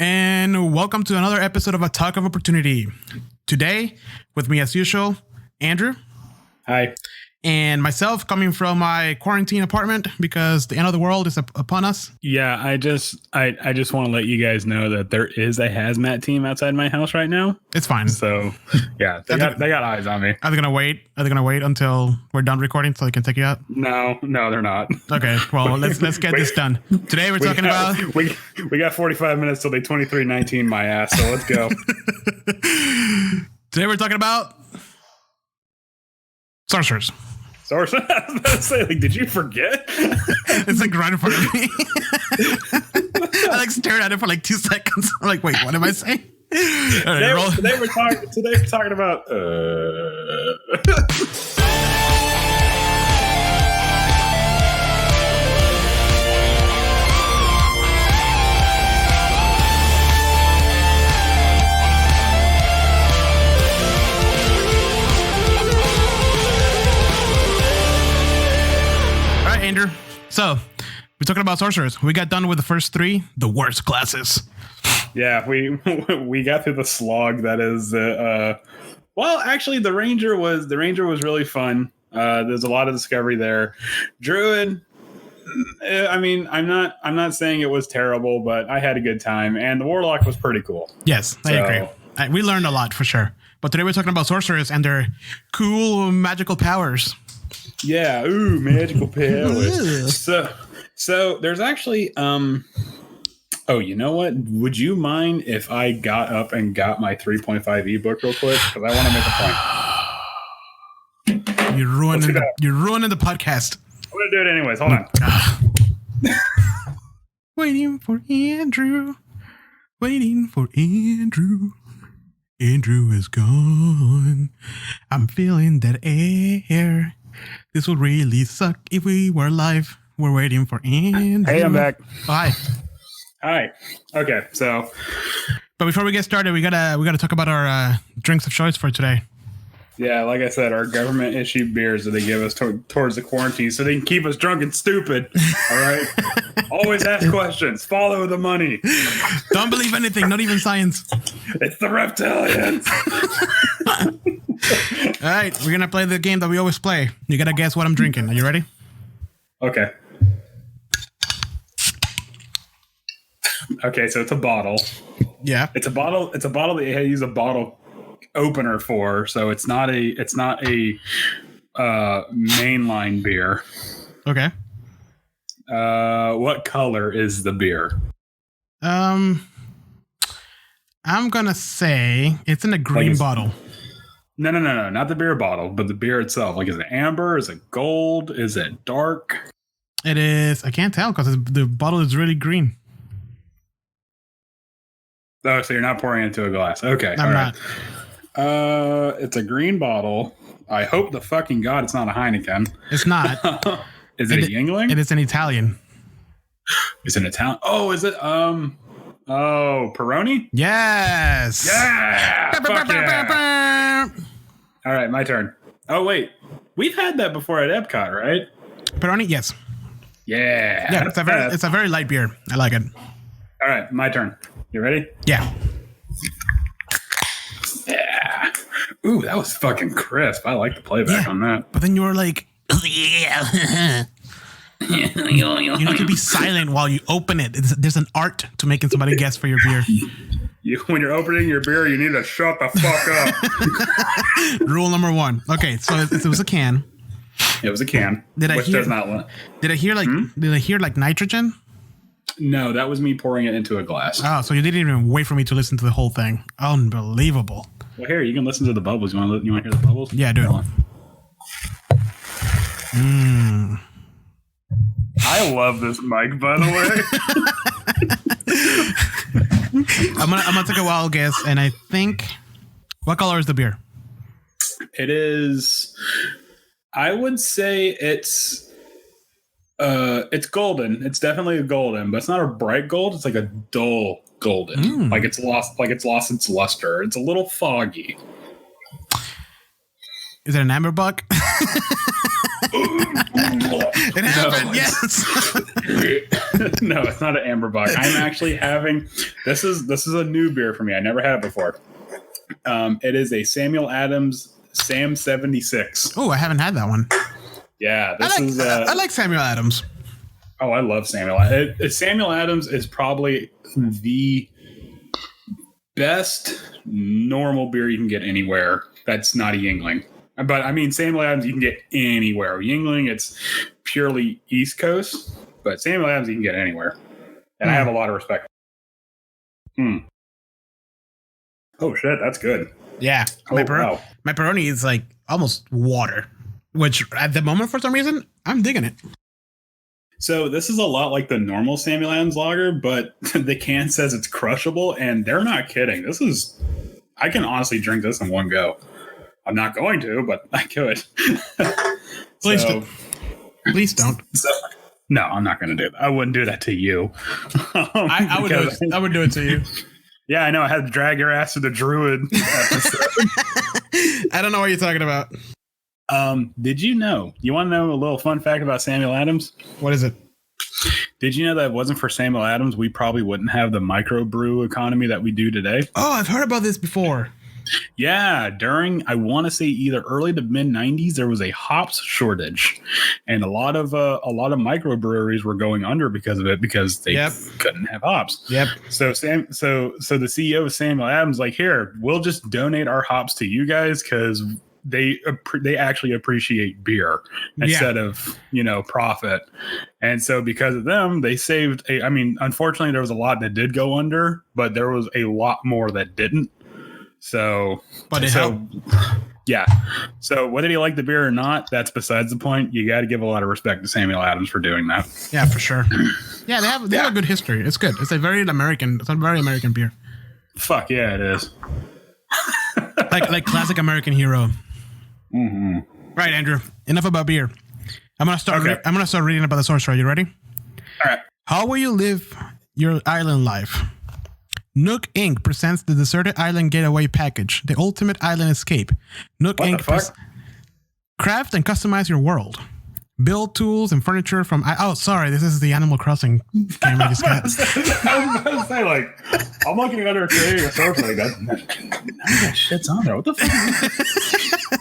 and welcome to another episode of A Talk of Opportunity. Today, with me as usual, Andrew. Hi. And myself, coming from my quarantine apartment because the end of the world is upon us. Yeah, I just want to let you guys know that there is a hazmat team outside my house right now. It's fine. So, yeah, they got eyes on me. Are they gonna wait? Are they gonna wait until we're done recording so they can take you out? No, they're not. Okay, well, let's get this done. Today we're talking about we got 45 minutes till they 23-19 my ass. So let's go. Today we're talking about Sorcerers. I was about to say, like, did you forget? It's like right in front of me. I like stared at it for like 2 seconds. I'm like, wait, what am I saying? Right, today we're talking about. Andrew. So we're talking about Sorcerers. We got done with the first 3, the worst classes. Yeah, we got through the slog. That is, well, actually, the Ranger was really fun. There's a lot of discovery there. Druid. I mean, I'm not saying it was terrible, but I had a good time, and the Warlock was pretty cool. Yes, I agree. We learned a lot for sure. But today we're talking about Sorcerers and their cool magical powers. Yeah, magical powers. So there's actually oh, you know what? Would you mind if I got up and got my 3.5 ebook real quick? Because I want to make a point. You're ruining the podcast. I'm gonna do it anyways. Hold on. Waiting for Andrew. Waiting for Andrew. Andrew is gone. I'm feeling that air. This would really suck if we were live. We're waiting for Andrew. Hey, I'm back. Oh, hi. Okay, so. But before we get started, we gotta talk about our drinks of choice for today. Yeah, like I said, our government issued beers that they give us towards the quarantine, so they can keep us drunk and stupid. All right. Always ask questions. Follow the money. Don't believe anything, not even science. It's the reptilians. All right, we're gonna play the game that we always play. You gotta guess what I'm drinking. Are you ready? Okay. Okay, so it's a bottle. Yeah. It's a bottle that you use a bottle opener for, so it's not a mainline beer. Okay. What color is the beer? I'm gonna say it's in a green bottle. No, not the beer bottle, but the beer itself. Like, is it amber? Is it gold? Is it dark? It is. I can't tell because the bottle is really green. Oh, so you're not pouring it into a glass. Okay. I'm not. It's a green bottle. I hope the fucking God it's not a Heineken. It's not. Is it a Yingling? It is an Italian. It's an Italian. Oh, is it? Peroni? Yes. Yeah. Fuck yeah. All right, my turn. Oh, wait. We've had that before at Epcot, right? Peroni? Yes. Yeah. Yeah, it's a very light beer. I like it. All right, my turn. You ready? Yeah. Yeah. Ooh, that was fucking crisp. I like the playback on that. But then you were like, yeah. You need to be silent while you open it. There's an art to making somebody guess for your beer. When you're opening your beer, you need to shut the fuck up. Rule number 1. Okay, so it was a can. It was a can. Did I hear like nitrogen? No, that was me pouring it into a glass. Oh, so you didn't even wait for me to listen to the whole thing. Unbelievable. Well, here, you can listen to the bubbles. You want to hear the bubbles? Yeah, do it. I love this mic, by the way. I'm gonna take a wild guess, and I think, what color is the beer? It is. I would say it's golden. It's definitely a golden, but it's not a bright gold. It's like a dull golden. Like it's lost its luster. It's a little foggy. Is it an amber buck? It happened, yes. No, it's not an Amberbock. I'm actually having this is a new beer for me. I never had it before. It is a Samuel Adams Sam 76. Oh, I haven't had that one. Yeah, I like Samuel Adams. Oh, I love Samuel. Samuel Adams is probably the best normal beer you can get anywhere that's not a Yingling. But I mean, Samuel Adams you can get anywhere. Yingling, it's purely East Coast, but Samuel Adams you can get anywhere. And I have a lot of respect. Oh, shit, that's good. Yeah. My pepperoni is like almost water, which at the moment, for some reason, I'm digging it. So this is a lot like the normal Samuel Adams lager, but the can says it's crushable, and they're not kidding. I can honestly drink this in one go. I'm not going to, but I could. Please don't. No, I'm not going to do that. I wouldn't do that to you. I would do it to you. Yeah, I know. I had to drag your ass to the Druid episode. I don't know what you're talking about. Did you know? You want to know a little fun fact about Samuel Adams? What is it? Did you know that if it wasn't for Samuel Adams, we probably wouldn't have the microbrew economy that we do today? Oh, I've heard about this before. Yeah, during I want to say either early to mid 90s, there was a hops shortage, and a lot of microbreweries were going under because of it because they couldn't have hops. Yep. So the CEO of Samuel Adams like, here, we'll just donate our hops to you guys because they actually appreciate beer instead of profit. And so because of them, they saved unfortunately there was a lot that did go under, but there was a lot more that didn't. So yeah. So whether you like the beer or not, that's besides the point. You got to give a lot of respect to Samuel Adams for doing that. Yeah, for sure. Yeah, they have a good history. It's good. It's a very American beer. Fuck yeah, it is. like classic American hero. Mm-hmm. Right, Andrew. Enough about beer. I'm gonna start. Okay. I'm gonna start reading about the Sorcerer. You ready? All right. How will you live your island life? Nook Inc. presents the Deserted Island Getaway Package, the ultimate island escape. Nook what Inc. Craft and customize your world. Build tools and furniture from... this is the Animal Crossing game I just got. I was about to say, I'm looking under creating a sorcerer. That shit's on there. What the fuck?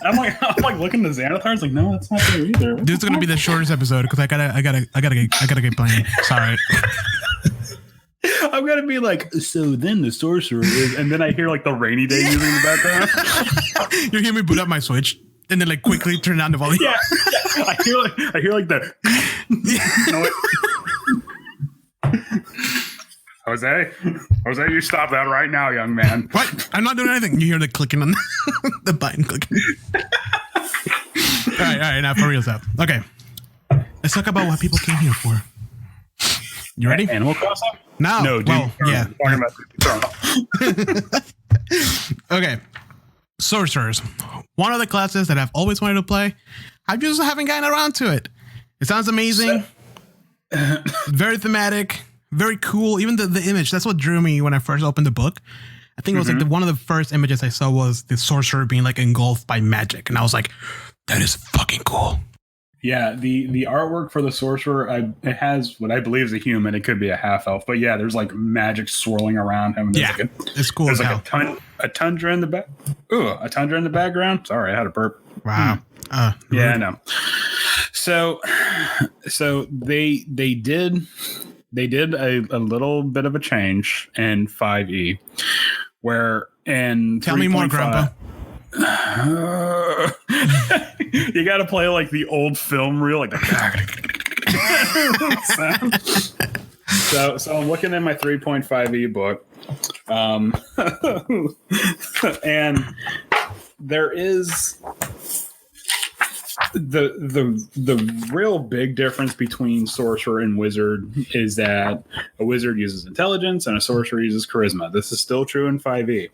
I'm like looking at Xanathar. Like, no, that's not there either. This is going to be the shortest episode because I gotta get playing. Sorry. I'm gonna be like, so then the sorcerer is, and then I hear the rainy day music in the background. You hear me boot up my Switch and then quickly turn down the volume. Yeah. I hear the Jose, you stop that right now, young man. What? I'm not doing anything. You hear the clicking on the button clicking. All right, now for real stuff. Okay, let's talk about what people came here for. You ready? Animal Crossing? No, dude. Well, yeah. About Okay. Sorcerers. One of the classes that I've always wanted to play. I just haven't gotten around to it. It sounds amazing. Very thematic. Very cool. Even the image. That's what drew me when I first opened the book. I think it was one of the first images I saw was the sorcerer being engulfed by magic. And I was like, that is fucking cool. Yeah, the artwork for the sorcerer, it has what I believe is a human. It could be a half elf, but yeah, there's magic swirling around him. Yeah, it's cool. There's a tundra in the back. Ooh, a tundra in the background. Sorry, I had a burp. Wow. Yeah, I know. So they did a little bit of a change in 5e, where in tell me more, Grandpa. You got to play the old film reel, So I'm looking at my 3.5e book, and there is the real big difference between sorcerer and wizard is that a wizard uses intelligence and a sorcerer uses charisma. This is still true in 5e.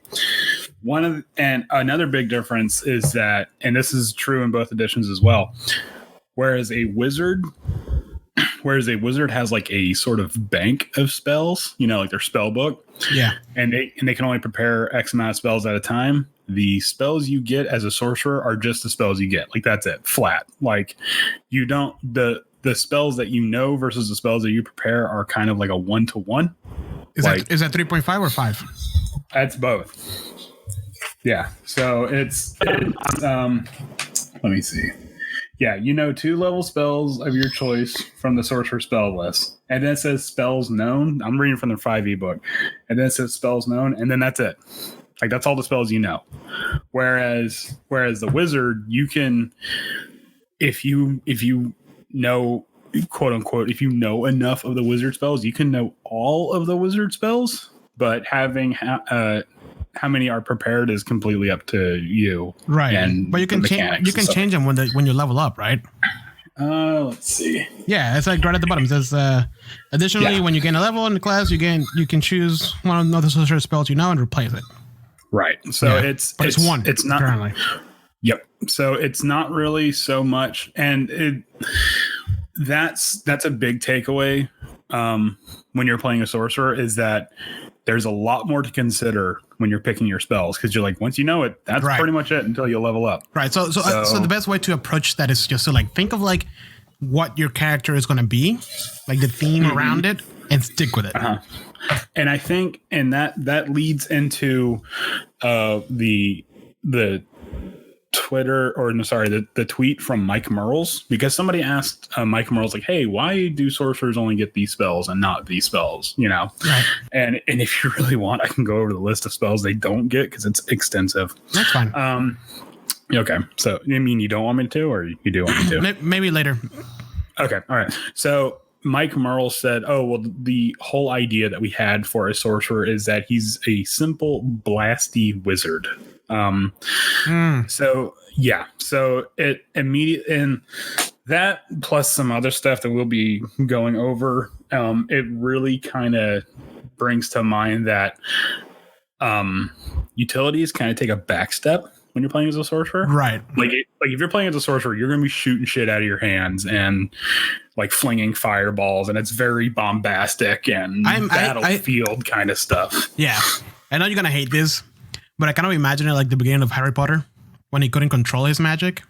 And another big difference is that, and this is true in both editions as well, whereas a wizard has a sort of bank of spells, their spell book. Yeah. And they can only prepare X amount of spells at a time. the spells you get as a sorcerer are just the spells you get. Like that's it, flat. Like you don't the spells that you know versus the spells that you prepare are kind of like a 1-to-1. Is that 3.5 or 5? That's both. Yeah. So it's let me see. Yeah, you know 2 level spells of your choice from the sorcerer spell list. And then it says spells known. I'm reading from the 5e book. And then it says spells known, and then that's it. Like that's all the spells you know. Whereas the wizard, you can if you know, quote unquote, if you know enough of the wizard spells, you can know all of the wizard spells, but having how many are prepared is completely up to you. Right. And but you can change them when you level up, right? Let's see. Yeah, it's like right at the bottom. It says additionally, when you gain a level in the class, you can choose one of the sorcerer spells you know and replace it. Right. So it's one. It's not currently. Yep. So it's not really so much, and that's a big takeaway when you're playing a sorcerer is that there's a lot more to consider when you're picking your spells, because you're like, once you know it, that's pretty much it until you level up. Right. So the best way to approach that is just to like think of like what your character is going to be, like the theme around it, and stick with it. And I think, and that leads into the Twitter, or no, sorry, the tweet from Mike Merles, because somebody asked Mike Merles, like, hey, why do sorcerers only get these spells and not these spells, you know? Right. And if you really want, I can go over the list of spells they don't get, because it's extensive. That's fine. Okay. So, you mean you don't want me to, or you do want me to? Maybe later. Okay. All right. So Mike Merle said, oh, well, the whole idea that we had for a sorcerer is that he's a simple blasty wizard. So yeah, so it immediately, and that plus some other stuff that we'll be going over, it really kind of brings to mind that utilities kind of take a back step when you're playing as a sorcerer. Right. Like if you're playing as a sorcerer, you're going to be shooting shit out of your hands and like flinging fireballs, and it's very bombastic and battlefield kind of stuff. Yeah. I know you're going to hate this, but I kind of imagine it like the beginning of Harry Potter when he couldn't control his magic.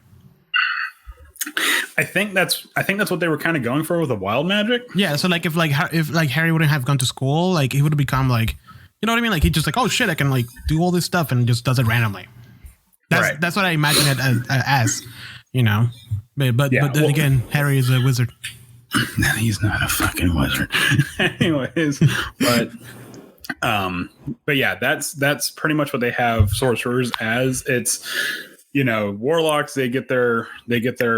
I think that's what they were kind of going for with the wild magic. Yeah, so like if Harry wouldn't have gone to school, like he would have become like, you know what I mean? Like he just like, oh shit, I can like do all this stuff, and just does it randomly. That's what I imagine it as, you know. But then again, Harry is a wizard. He's not a fucking wizard. Anyways, but yeah, that's pretty much what they have sorcerers as. It's, you know, warlocks, they get their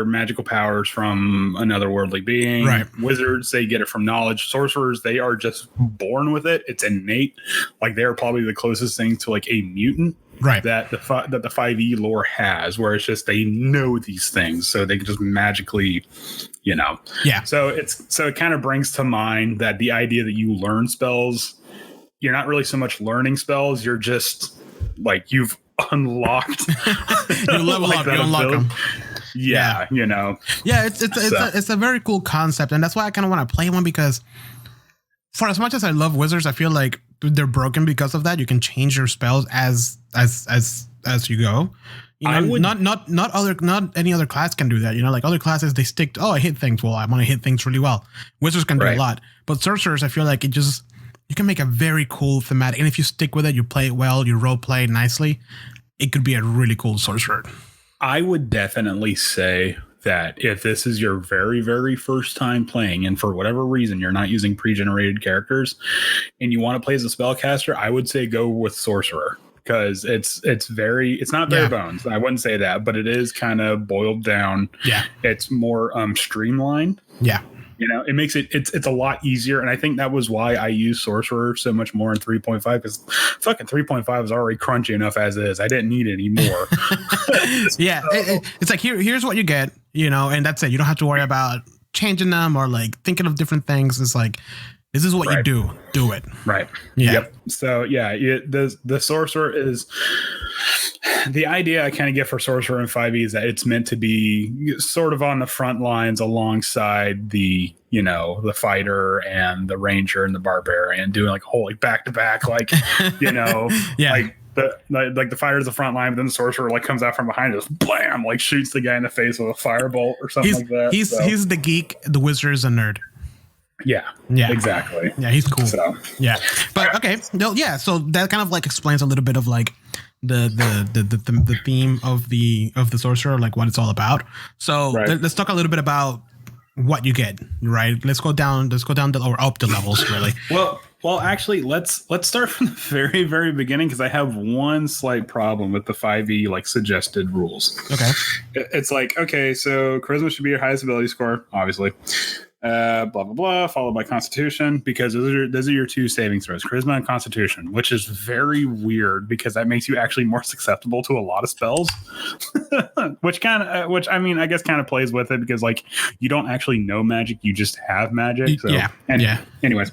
magical powers from another worldly being. Right. Wizards, they get it from knowledge. Sorcerers, they are just born with it. It's innate. Like they're probably the closest thing to like a mutant. Right. That the 5e lore has, where it's just they know these things, so they can just magically, you know. Yeah. So it kind of brings to mind that the idea that you learn spells, you're not really so much learning spells, you're just like you've unlocked. You level up, you unlock them. Yeah, you know. Yeah, it's a very cool concept, and that's why I kind of want to play one, because for as much as I love wizards, I feel like they're broken because of that. You can change your spells as you go. You know, not any other class can do that. You know, like other classes, they stick to, I hit things. Well, I want to hit things really well. Wizards can do a lot, but sorcerers, I feel like you can make a very cool thematic. And if you stick with it, you play it well, you role play nicely, it could be a really cool sorcerer. I would definitely say that if this is your very, very first time playing, and for whatever reason you're not using pre-generated characters and you want to play as a spellcaster, I would say go with sorcerer, because it's not bare bones. I wouldn't say that, but it is kind of boiled down. Yeah. It's more streamlined. Yeah. You know, it makes it's a lot easier. And I think that was why I use sorcerer so much more in 3.5, because fucking 3.5 is already crunchy enough as is. I didn't need any more. Yeah. It's like, here's what you get, you know, and that's it. You don't have to worry about changing them or like thinking of different things. It's like, this is what you do it. Right. Yeah. Yep. So yeah, the sorcerer is, the idea I kind of get for sorcerer in 5e is that it's meant to be sort of on the front lines alongside the, you know, the fighter and the ranger and the barbarian, doing like a whole like back to back, like, you know, Like the fighter's the front line, but then the sorcerer like comes out from behind, just blam, like shoots the guy in the face with a firebolt or something like that. He's the geek, the wizard is a nerd. Yeah, exactly. Yeah, he's cool. So. Yeah, but okay, no, yeah. So that kind of like explains a little bit of like the theme of the sorcerer, like what it's all about. So let's talk a little bit about what you get. Right, let's go down or up the levels really. Well, actually, let's start from the very, very beginning because I have one slight problem with the 5e like suggested rules. Okay, it's like okay, so charisma should be your highest ability score, obviously. Blah blah blah, followed by Constitution because those are your two saving throws, Charisma and Constitution, which is very weird because that makes you actually more susceptible to a lot of spells, which I mean I guess kind of plays with it because like you don't actually know magic, you just have magic. So, anyways,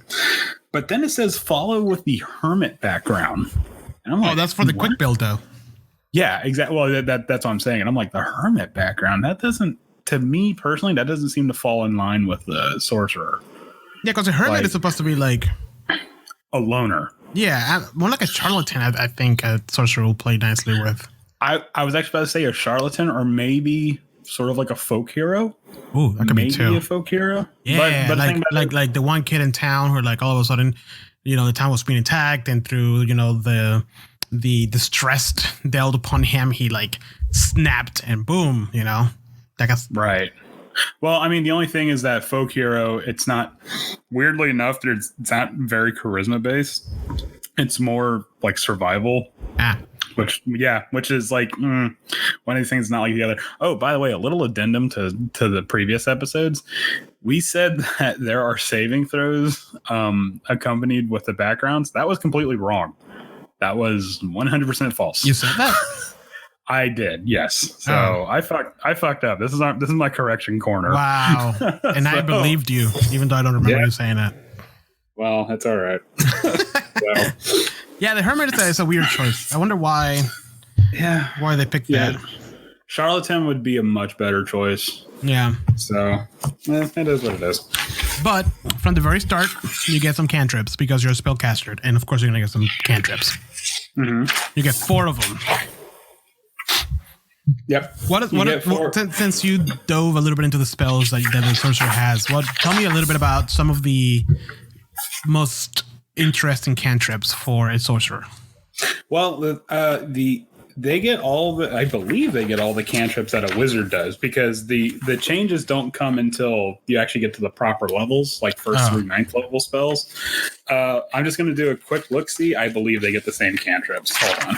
but then it says follow with the Hermit background. And I'm like, that's for the quick build though. Yeah, exactly. Well, that's what I'm saying, and I'm like the Hermit background that doesn't. To me personally, that doesn't seem to fall in line with the sorcerer. Yeah, because the hermit is supposed to be like a loner. Yeah, more like a charlatan. I think a sorcerer will play nicely with. I was actually about to say a charlatan or maybe sort of like a folk hero. Ooh, that could be too. Maybe a folk hero. Yeah, but like the one kid in town who like all of a sudden, the town was being attacked and through the distress dealt upon him, he like snapped and boom, Right. Well, I mean, the only thing is that folk hero, it's not, weirdly enough, it's not very charisma based. It's more like survival. Which is like one of these things not like the other. Oh, by the way, a little addendum to the previous episodes. We said that there are saving throws accompanied with the backgrounds. That was completely wrong. That was 100% false. You said that? I did, yes. So I fucked up. This is my correction corner. Wow. And I believed you, even though I don't remember you saying that. Well, that's all right. Yeah, the hermit is a weird choice. I wonder why. Yeah, why they picked that. Charlatan would be a much better choice. Yeah. So it is what it is. But from the very start, you get some cantrips because you're a spellcaster, and of course you're gonna get some cantrips. Mm-hmm. You get 4 of them. Yep. Since you dove a little bit into the spells that the sorcerer has, tell me a little bit about some of the most interesting cantrips for a sorcerer. Well, they get all the, I believe they get all the cantrips that a wizard does because the changes don't come until you actually get to the proper levels, like first through 9th level spells. I'm just going to do a quick look-see. I believe they get the same cantrips. Hold on.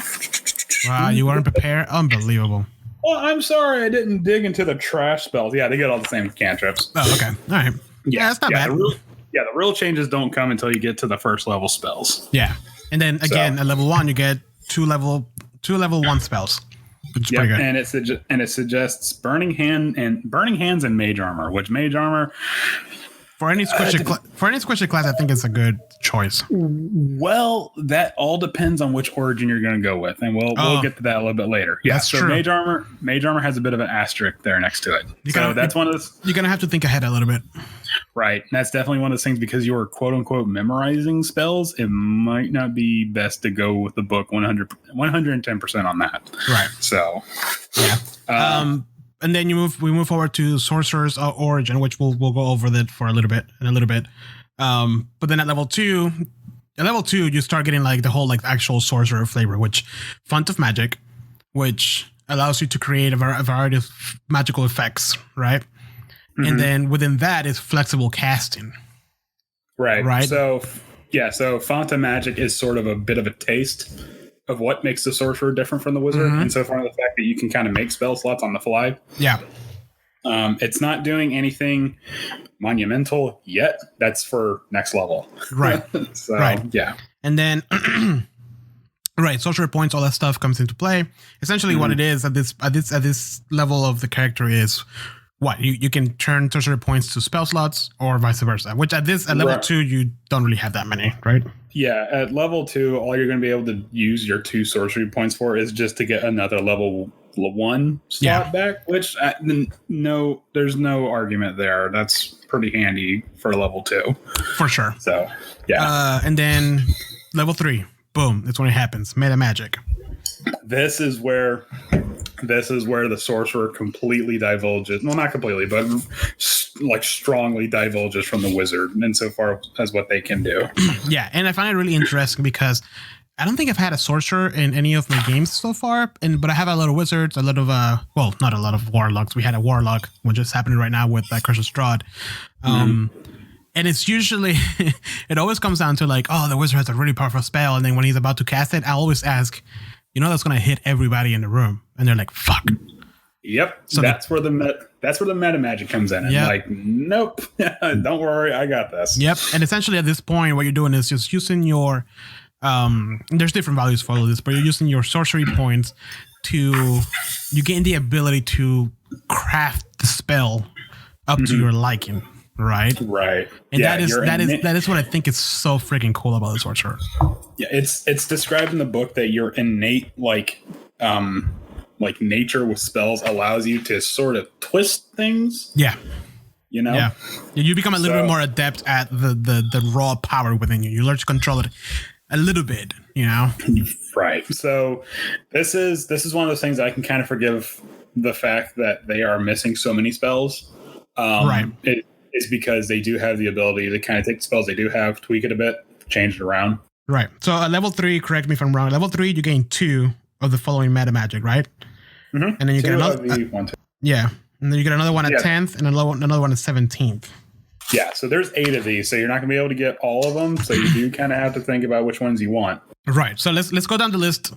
Wow, you weren't prepared? Unbelievable. Well, I'm sorry I didn't dig into the trash spells. Yeah, they get all the same cantrips. Oh, okay. All right. Yeah, that's not bad. The real changes don't come until you get to the first level spells. Yeah. And then again, at level 1, you get two level 1 spells. Which is pretty good. And it suggests burning hands and mage armor, which mage armor for any squishy class, I think it's a good choice. Well, that all depends on which origin you're going to go with, and we'll get to that a little bit later. Yeah, that's true. Mage armor has a bit of an asterisk there next to it. That's one of those. You're going to have to think ahead a little bit. Right. That's definitely one of those things because you're quote unquote memorizing spells. It might not be best to go with the book 110% on that. Right. So, yeah. And then we move forward to Sorcerer's Origin, which we'll go over that for a little bit. But then at level 2, you start getting like the whole like actual sorcerer flavor, which Font of Magic, which allows you to create a variety of magical effects, right? Mm-hmm. And then within that is flexible casting. Right. So Font of Magic is sort of a bit of a taste of what makes the sorcerer different from the wizard, and so far the fact that you can kind of make spell slots on the fly. Yeah. It's not doing anything monumental yet. That's for next level. Right. Yeah. And then right, sorcerer points, all that stuff comes into play. Essentially what it is at this level of the character is what you can turn sorcerer points to spell slots or vice versa, which at level 2 you don't really have that many, right? Yeah, at level 2 all you're going to be able to use your 2 sorcery points for is just to get another level 1 slot back, which there's no argument there. That's pretty handy for level 2 for sure. So yeah. And then level 3, boom, that's when it happens. Meta magic. this is where the sorcerer completely divulges. Well, not completely, but like strongly divulges from the wizard insofar as what they can do. Yeah, and I find it really interesting because I don't think I've had a sorcerer in any of my games so far, but I have a lot of wizards, a lot of well, not a lot of warlocks. We had a warlock, which is happening right now with Curse of Strahd. And it's usually, it always comes down to like, oh, the wizard has a really powerful spell, and then when he's about to cast it, I always ask, that's going to hit everybody in the room, and they're like, fuck. Yep, so that's where the meta magic comes in. Yep. Like, nope, don't worry, I got this. Yep, and essentially at this point, what you're doing is just using your there's different values for all of this, but you're using your sorcery points you gain the ability to craft the spell up to your liking, right? Right. And that is what I think is so freaking cool about the sorcerer. Yeah, it's described in the book that your innate like nature with spells allows you to sort of twist things. Yeah. Yeah. You become a little bit more adept at the raw power within you. You learn to control it a little bit, Right. So this is one of those things I can kind of forgive the fact that they are missing so many spells. Right. It's because they do have the ability to kind of take the spells they do have, tweak it a bit, change it around. Right. So at level 3, correct me if I'm wrong. Level 3, you gain 2 of the following meta magic, right? Mm-hmm. And then you get another. Yeah. And then you get another one at 10th and another one at 17th. Yeah, so there's 8 of these, so you're not going to be able to get all of them. So you do kind of have to think about which ones you want. Right. So let's go down the list.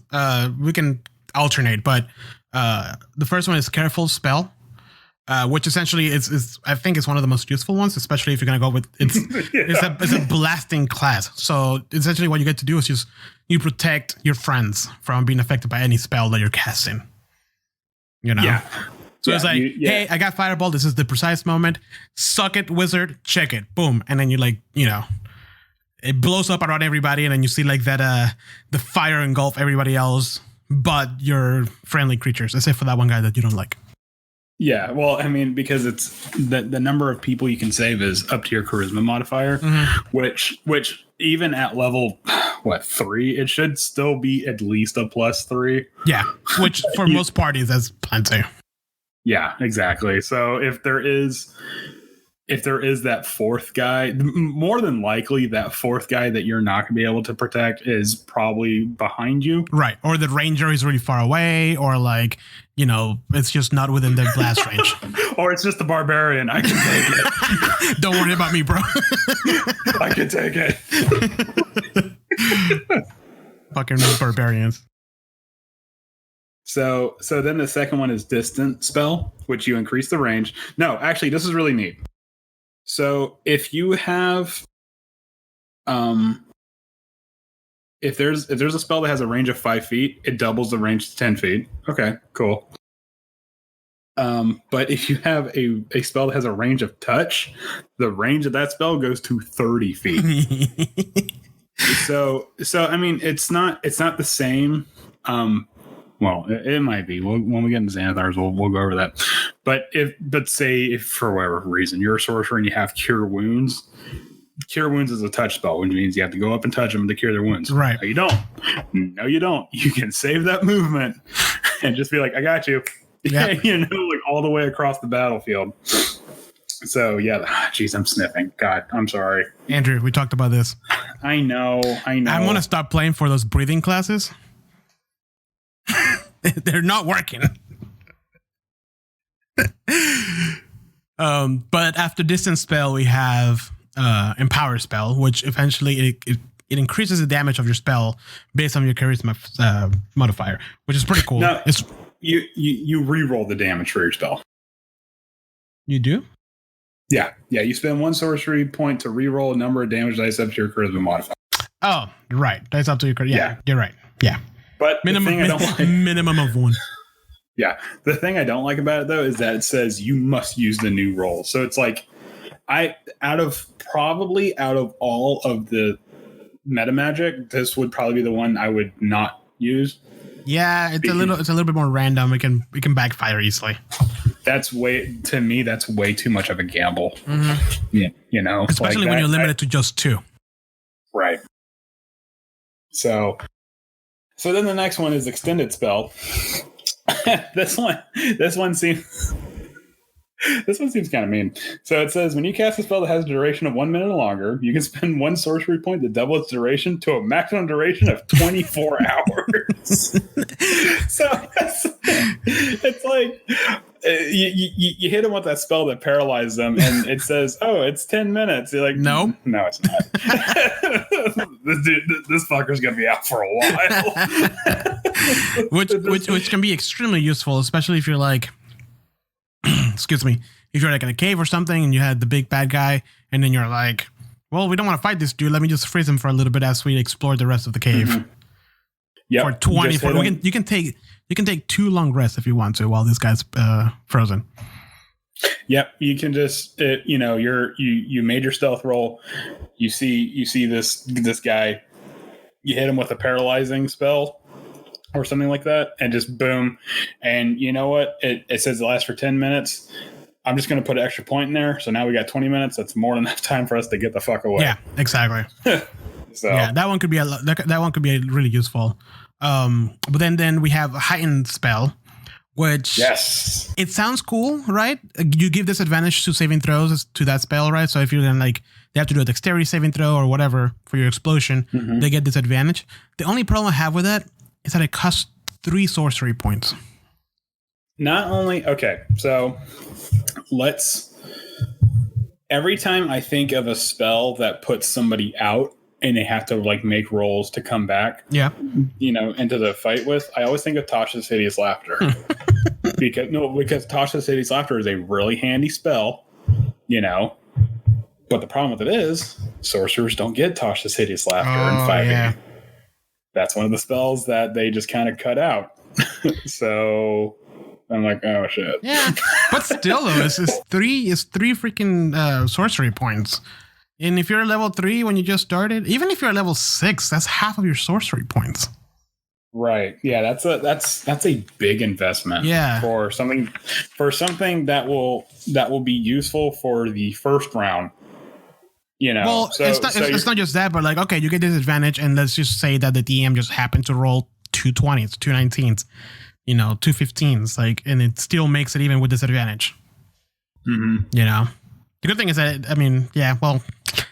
We can alternate, but the first one is Careful Spell, which essentially is I think it's one of the most useful ones, especially if you're going to go with it's a blasting class. So essentially, what you get to do is you protect your friends from being affected by any spell that you're casting. Yeah. So it's like, hey, I got Fireball. This is the precise moment. Suck it, wizard. Check it. Boom. And then it blows up around everybody. And then you see like that, the fire engulf everybody else, but your friendly creatures, except for that one guy that you don't like. Yeah. Well, I mean, because it's the number of people you can save is up to your charisma modifier, which even at level 3, it should still be at least a +3. Yeah. Which for most parties, that's plenty. Yeah, exactly. So if there is that fourth guy, more than likely that fourth guy that you're not going to be able to protect is probably behind you. Right. Or the ranger is really far away, or like, it's just not within their blast range. Or it's just the barbarian. I can take it. Don't worry about me, bro. I can take it. Fucking barbarians. So then the second one is Distant Spell, which you increase the range. No, actually, this is really neat. So if you have, if there's a spell that has a range of 5 feet, it doubles the range to 10 feet. Okay, cool. But if you have a spell that has a range of touch, the range of that spell goes to 30 feet. So I mean, it's not the same. Well, it might be. When we get into Xanathars, we'll go over that. But say if for whatever reason you're a sorcerer and you have Cure Wounds, Cure Wounds is a touch spell, which means you have to go up and touch them to cure their wounds. Right. No, you don't. No, you don't. You can save that movement and just be like, I got you. Yep. Like all the way across the battlefield. So yeah, geez, I'm sniffing. God, I'm sorry. Andrew, we talked about this. I know. I'm going to stop playing for those breathing classes. They're not working. But after Distance Spell, we have Empower Spell, which eventually it increases the damage of your spell based on your charisma modifier, which is pretty cool. Now, you re-roll the damage for your spell. You do? Yeah. You spend 1 sorcery point to re-roll a number of damage dice up to your charisma modifier. Oh, right. Dice up to your charisma. Yeah, you're right. Yeah. But minimum of 1. Yeah. The thing I don't like about it, though, is that it says you must use the new roll. So it's like, out of all of the meta magic, this would probably be the one I would not use. Yeah, it's a little bit more random. It can backfire easily. That's way too much of a gamble. Mm-hmm. Yeah, especially when you're limited to just 2. Right. So So then the next one is extended spell. this one seems kind of mean. So it says when you cast a spell that has a duration of 1 minute or longer, you can spend 1 sorcery point to double its duration to a maximum duration of 24 hours. So it's like you hit them with that spell that paralyzes them, and it says, "Oh, it's 10 minutes." You're like, Nope. No, it's not. this fucker's gonna be out for a while. which can be extremely useful, especially if you're like, excuse me, if you're like in a cave or something and you had the big bad guy, and then you're like, well, we don't want to fight this dude. Let me just freeze him for a little bit as we explore the rest of the cave. Mm-hmm. Yeah, for 24. You can take 2 long rests if you want to while this guy's frozen. Yep, you can just you made your stealth roll. You see this guy. You hit him with a paralyzing spell or something like that, and just boom. And you know what? It says it lasts for 10 minutes. I'm just going to put an extra point in there. So now we got 20 minutes. That's more than enough time for us to get the fuck away. Yeah, exactly. So yeah, that one could be that one could be really useful. But then we have a heightened spell, which yes, it sounds cool, right? You give disadvantage to saving throws to that spell, right? So if you're then like they have to do a dexterity saving throw or whatever for your explosion, they get disadvantage. The only problem I have with that is that it costs 3 sorcery points. Not only so every time I think of a spell that puts somebody out and they have to like make rolls to come back, into the fight with, I always think of Tasha's Hideous Laughter. because Tasha's Hideous Laughter is a really handy spell, but the problem with it is sorcerers don't get Tasha's Hideous Laughter in 5e. Yeah. That's one of the spells that they just kind of cut out. So I'm like, oh shit. Yeah, but still though, it's 3 freaking sorcery points. And if you're level 3 when you just started, even if you're level 6, that's half of your sorcery points. Right. Yeah, that's a big investment. Yeah. For something that will be useful for the first round. Well, it's not just that, but like, okay, you get this advantage, and let's just say that the DM just happened to roll 2 20s, 2 19s, 2 15s, like, and it still makes it even with disadvantage. The good thing is that,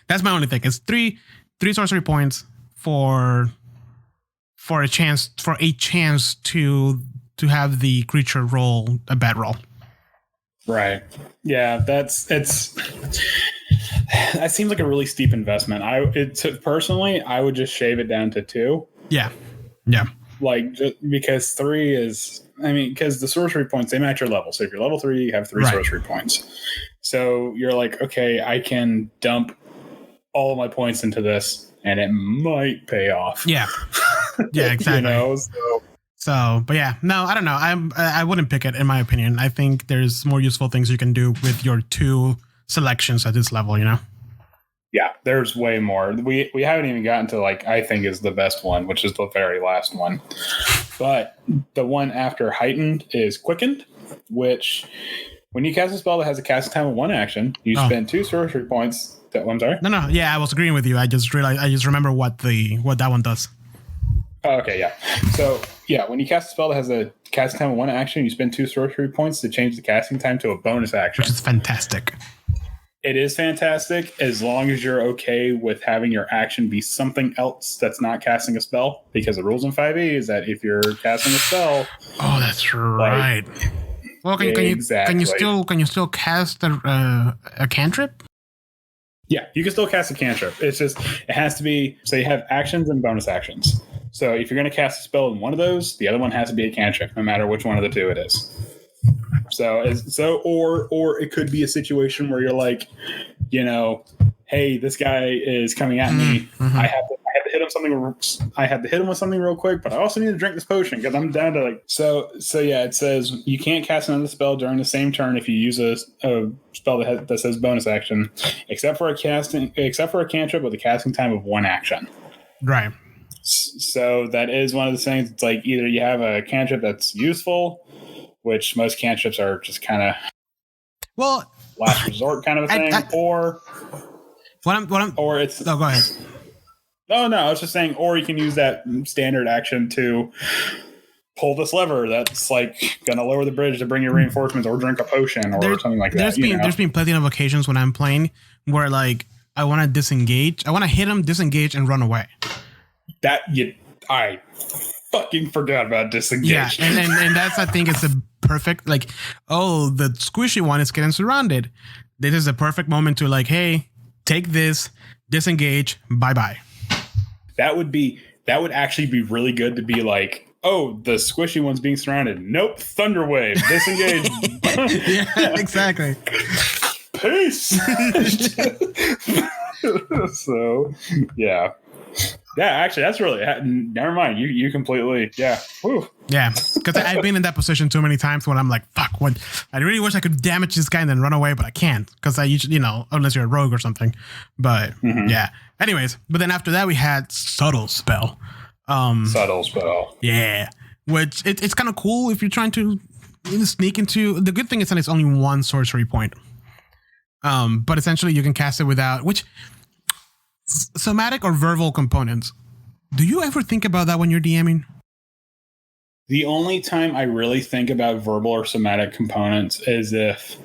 that's my only thing. It's three sorcery points for a chance to have the creature roll a bad roll. Right. Yeah, that seems like a really steep investment. Personally, I would just shave it down to 2. Yeah. Yeah. Like, just because 3 is, because the sorcery points, they match your level. So if you're level 3, you have 3 sorcery points. So you're like, okay, I can dump all of my points into this, and it might pay off. Yeah. Yeah, exactly. But yeah, no, I don't know. I wouldn't pick it, in my opinion. I think there's more useful things you can do with your 2 selections at this level, Yeah, there's way more. We haven't even gotten to, like, I think is the best one, which is the very last one. But the one after heightened is quickened, which when you cast a spell that has a casting time of 1 action, you spend 2 sorcery points. I'm sorry? No. Yeah, I was agreeing with you. I just remember what that one does. Oh, okay, yeah. So, yeah, when you cast a spell that has a casting time of 1 action, you spend 2 sorcery points to change the casting time to a bonus action. Which is fantastic. It is fantastic as long as you're okay with having your action be something else that's not casting a spell. Because the rules in 5e is that if you're casting a spell, oh, that's right. Well, can you still cast a cantrip? Yeah, you can still cast a cantrip. It's just it has to be, so you have actions and bonus actions. So if you're going to cast a spell in one of those, the other one has to be a cantrip, no matter which one of the 2 it is. Or it could be a situation where you're like, hey, this guy is coming at me. I have to hit him something. I have to hit him with something real quick, but I also need to drink this potion because I'm down to like. So yeah, it says you can't cast another spell during the same turn if you use a spell that says bonus action, except for a cantrip with a casting time of 1 action. Right. So that is one of the things. It's like either you have a cantrip that's useful, which most cantrips are just kind of last resort kind of a thing, or or it's. Or go ahead. Oh no, I was just saying, or you can use that standard action to pull this lever that's like gonna lower the bridge to bring you reinforcements, or drink a potion or something like that. There's been plenty of occasions when I'm playing where like I want to disengage, I want to hit him, disengage, and run away. I fucking forgot about disengage. Yeah, and that's, I think it's a perfect, like, oh, the squishy one is getting surrounded. This is a perfect moment to like, hey, take this, disengage, bye bye. That would actually be really good to be like, oh, the squishy one's being surrounded. Nope, thunder wave, disengage. Yeah, exactly. Peace. So, yeah. Yeah, actually, that's really, never mind. You completely, yeah. Whew. Yeah, because I've been in that position too many times when I'm like, fuck, what? I really wish I could damage this guy and then run away, but I can't because I usually, unless you're a rogue or something. But yeah. Anyways, but then after that, we had Subtle Spell. Subtle Spell. Yeah, which it's kind of cool if you're trying to sneak into. The good thing is that it's only one sorcery point. But essentially you can cast it without, which somatic or verbal components. Do you ever think about that when you're DMing? The only time I really think about verbal or somatic components is if,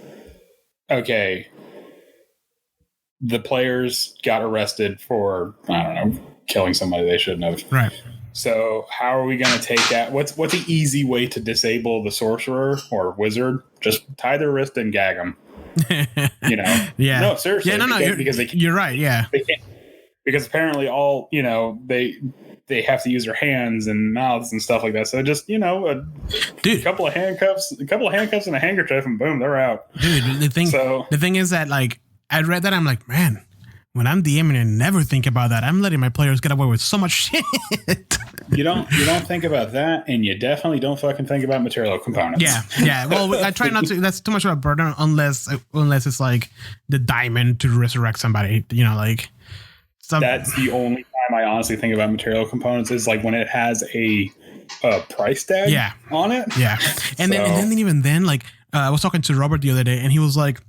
okay, the players got arrested for, I don't know, killing somebody they shouldn't have. Right. So how are we going to take that? What's the easy way to disable the sorcerer or wizard? Just tie their wrist and gag them. Yeah. No, seriously. Yeah, no, you're right. Yeah. They can't, because apparently all, they have to use their hands and mouths and stuff like that. So just, a couple of handcuffs and a handkerchief and boom, they're out. Dude, the thing is that like, I read that. I'm like, man, when I'm DMing and never think about that, I'm letting my players get away with so much shit. You don't think about that, and you definitely don't fucking think about material components. Yeah. Well, I try not to. That's too much of a burden, unless it's like the diamond to resurrect somebody. That's the only time I honestly think about material components is like when it has a price tag on it. Yeah, and then even then, like I was talking to Robert the other day, and he was like,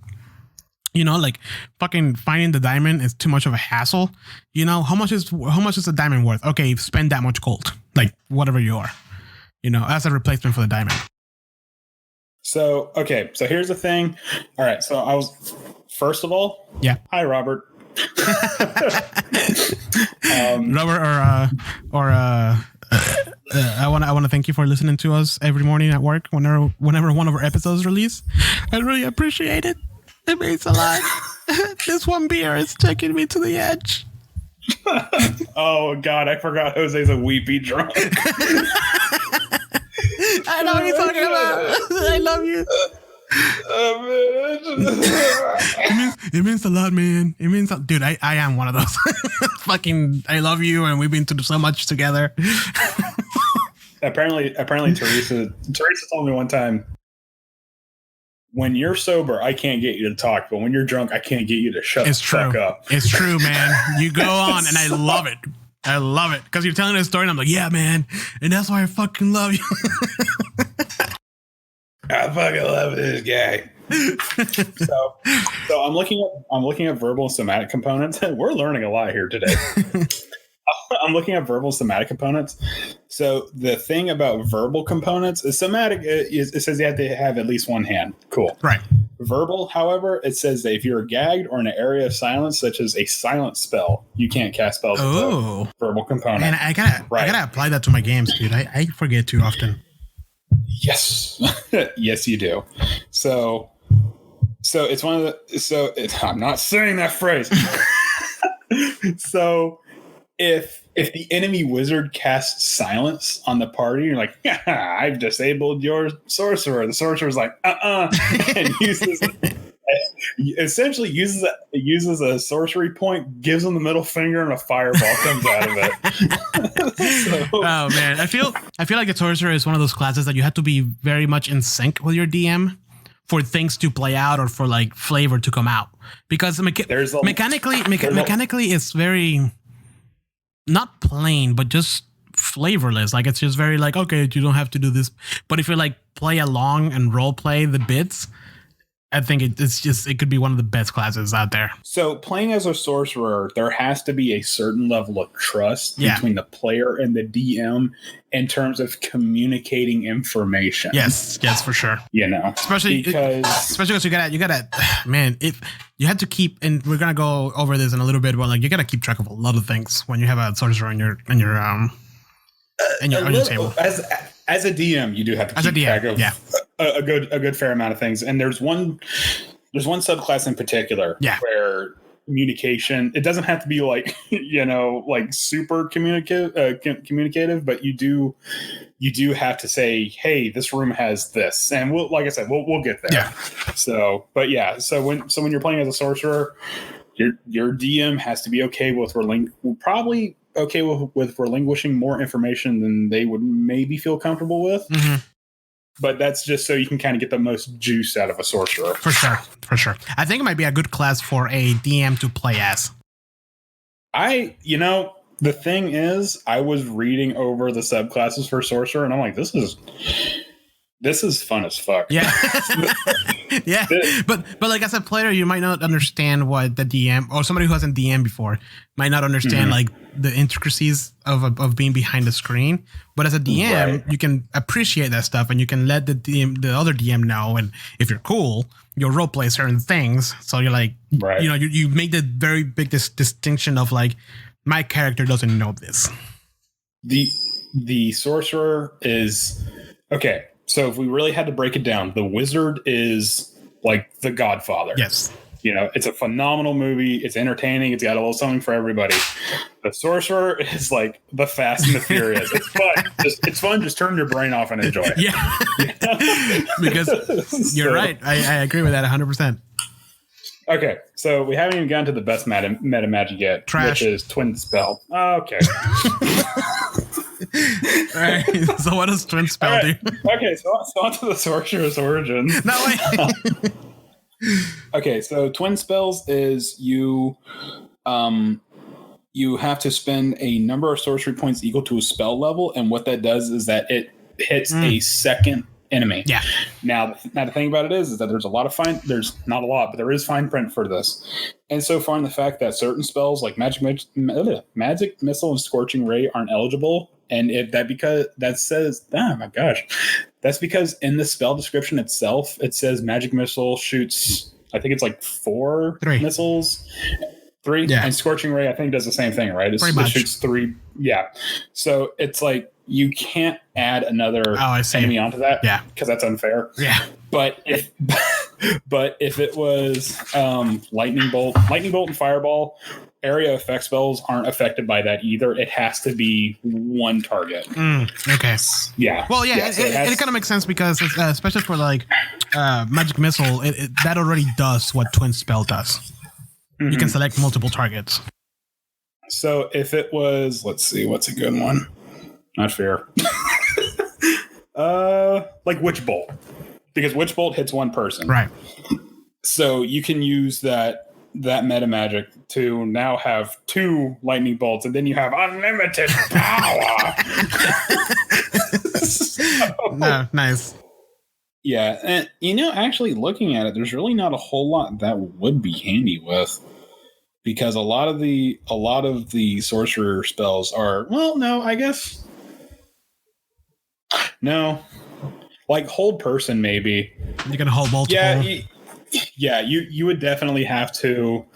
like fucking finding the diamond is too much of a hassle. How much is the diamond worth? Okay, spend that much gold, like whatever you are, as a replacement for the diamond. So, okay. So here's the thing. All right. So first of all, yeah. Hi, Robert. Robert I want to thank you for listening to us every morning at work whenever one of our episodes release. I really appreciate it. It means a lot. This one beer is taking me to the edge. Oh, God. I forgot Jose's a weepy drunk. I know what you're talking about. I love you. It means a lot, man. It means, dude, I am one of those. Fucking, I love you, and we've been through so much together. Apparently, Teresa told me one time, when you're sober, I can't get you to talk, but when you're drunk, I can't get you to shut the fuck up. It's true, man. You go on, and I love it. I love it. Because you're telling a story, and I'm like, yeah, man. And that's why I fucking love you. I fucking love this guy. So I'm looking at verbal and somatic components. We're learning a lot here today. I'm looking at verbal somatic components. So the thing about verbal components is somatic. It says you have to have at least one hand. Cool. Right. Verbal, however, it says that if you're gagged or in an area of silence, such as a silent spell, you can't cast spells with a verbal component. And I gotta apply that to my games, dude. I forget too often. Yes. Yes, you do. So it's one of the, I'm not saying that phrase. So if the enemy wizard casts silence on the party, you're like, yeah, I've disabled your sorcerer. The sorcerer's like, and essentially uses a sorcery point, gives them the middle finger, and a fireball comes out of it. Oh man, I feel like the sorcerer is one of those classes that you have to be very much in sync with your DM for things to play out or for like flavor to come out, because mechanically it's very not plain, but just flavorless. Like it's just very like, okay, you don't have to do this, but if you like play along and role play the bits, I think it could be one of the best classes out there. So playing as a sorcerer, there has to be a certain level of trust between the player and the DM in terms of communicating information. Yes, for sure. Especially because you gotta, man, if you had to keep, and we're gonna go over this in a little bit, but like you gotta keep track of a lot of things when you have a sorcerer on your table. As a DM, you do have to keep track of a good fair amount of things. And there's one subclass in particular where communication, it doesn't have to be like like super communicative, but you do have to say, hey, this room has this, and we'll get there. So when you're playing as a sorcerer, your DM has to be okay with relinquishing more information than they would maybe feel comfortable with. But that's just so you can kind of get the most juice out of a sorcerer. For sure. I think it might be a good class for a DM to play as. The thing is, I was reading over the subclasses for sorcerer, and I'm like, this is fun as fuck. Yeah. Yeah. But like as a player, you might not understand what the DM, or somebody who hasn't DM before might not understand like the intricacies of being behind the screen. But as a DM, you can appreciate that stuff, and you can let the other DM know. And if you're cool, you'll role play certain things. So you're like, you make the very big distinction of like, my character doesn't know this. The sorcerer is okay. So if we really had to break it down, the wizard is like the Godfather. Yes. It's a phenomenal movie. It's entertaining. It's got a little something for everybody. The sorcerer is like the Fast and the Furious. It's fun. It's fun. Just turn your brain off and enjoy it. Yeah. Because you're right. I agree with that 100%. Okay, so we haven't even gotten to the best meta magic yet, which is Twin Spell. Okay. All right. So what does Twin Spell do? Okay, so on to the Sorcerer's Origins. No way. Okay, so Twin Spells is you have to spend a number of sorcery points equal to a spell level, and what that does is that it hits a second enemy. Yeah. Now the thing about it is that there's not a lot, but there is fine print for this. And so far in the fact that certain spells like Magic Missile and Scorching Ray aren't eligible. And that's because in the spell description itself, it says Magic Missile shoots, I think it's like 3 missiles. 3. Yeah. And Scorching Ray, I think, does the same thing, right? It shoots 3. Yeah. So it's like you can't add another enemy onto that. Yeah. Because that's unfair. Yeah. But if it was Lightning Bolt and Fireball, area effect spells aren't affected by that either. It has to be one target. Okay. Yeah. Well, yeah, so it kind of makes sense because, especially for like Magic Missile, that already does what Twin Spell does. You can select multiple targets. So if it was, let's see, what's a good one? Not fair. Like Witch Bolt, because Witch Bolt hits one person. Right. So you can use that meta magic to now have 2 lightning bolts, and then you have unlimited power. No, nice. Yeah, and actually looking at it, there's really not a whole lot that would be handy with, because a lot of the sorcerer spells are, well, no, I guess no, like Hold Person maybe. You can hold multiple. Yeah, you would definitely have to.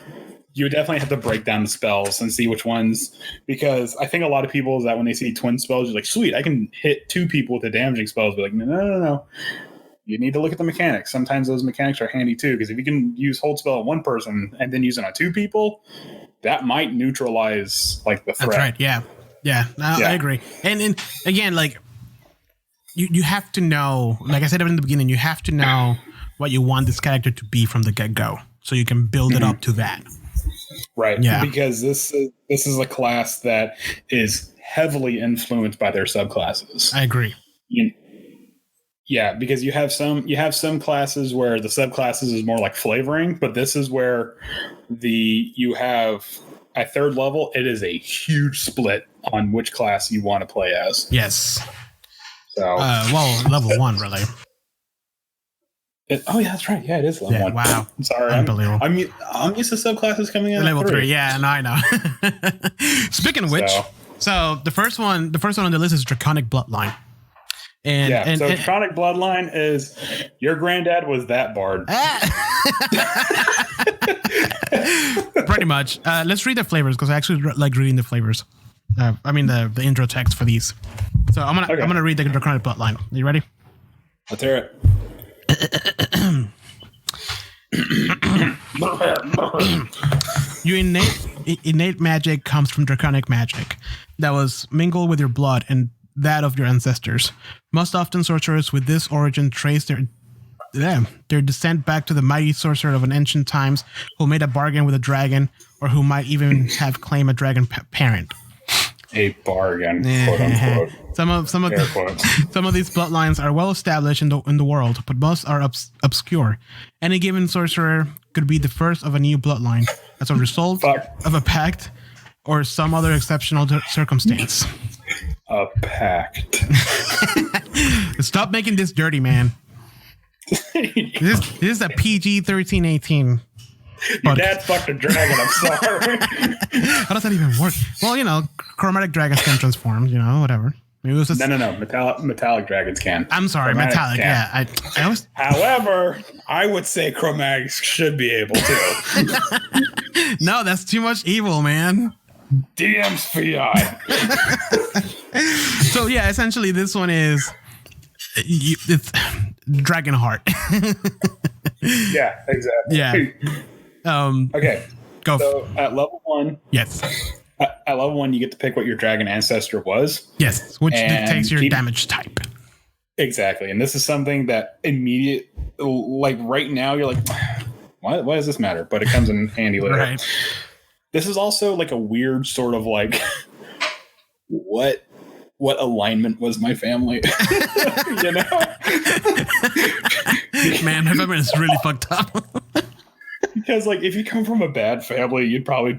You would definitely have to break down the spells and see which ones, because I think a lot of people is that when they see twin spells, you're like, sweet, I can hit 2 people with the damaging spells. But like, no. You need to look at the mechanics. Sometimes those mechanics are handy too, because if you can use hold spell on 1 person and then use it on 2 people, that might neutralize like the threat. That's right. Yeah. I agree. And again, like you have to know, like I said in the beginning, you have to know what you want this character to be from the get-go, so you can build it up to that. Right. Yeah. Because this is a class that is heavily influenced by their subclasses. I agree. Yeah, because you have some classes where the subclasses is more like flavoring, but this is where you have at 3rd level, it is a huge split on which class you want to play as. Yes. So level 1 really. Oh yeah, that's right. Yeah, it is level 1. Wow. I'm sorry. Unbelievable. I'm used to subclasses coming in Level at 3. Yeah, no, I know. Speaking of which, so the first one on the list is Draconic Bloodline. And Draconic Bloodline is your granddad was that bard. Pretty much. Let's read the flavors because I actually like reading the flavors. I mean the intro text for these. So I'm gonna read the Draconic Bloodline. Are you ready? Let's hear it. Your innate magic comes from draconic magic that was mingled with your blood and that of your ancestors. Most often, sorcerers with this origin trace their descent back to the mighty sorcerer of an ancient times who made a bargain with a dragon, or who might even have claimed a dragon parent. A bargain, quote unquote. Some of these bloodlines are well established in the world, but most are obscure. Any given sorcerer could be the first of a new bloodline as a result of a pact or some other exceptional circumstance. A pact. Stop making this dirty, man. This is a PG-13-18. Your dad fucked a dragon. I'm sorry. How does that even work? Well, chromatic dragons can transform. Whatever. Maybe it was just... No. Metallic dragons can. I'm sorry, metallic. Yeah. However, I would say chromatics should be able to. No, that's too much evil, man. DM's fiat. So yeah, essentially, this one is it's Dragon Heart. Yeah, exactly. Yeah. Okay. Go. So at level 1, yes. At level 1, you get to pick what your dragon ancestor was. Yes, which dictates your damage type. Exactly, and this is something that right now you're like, why does this matter? But it comes in handy later. Right. This is also like a weird sort of like, what alignment was my family? Man, my family is really fucked up. Because if you come from a bad family, you'd probably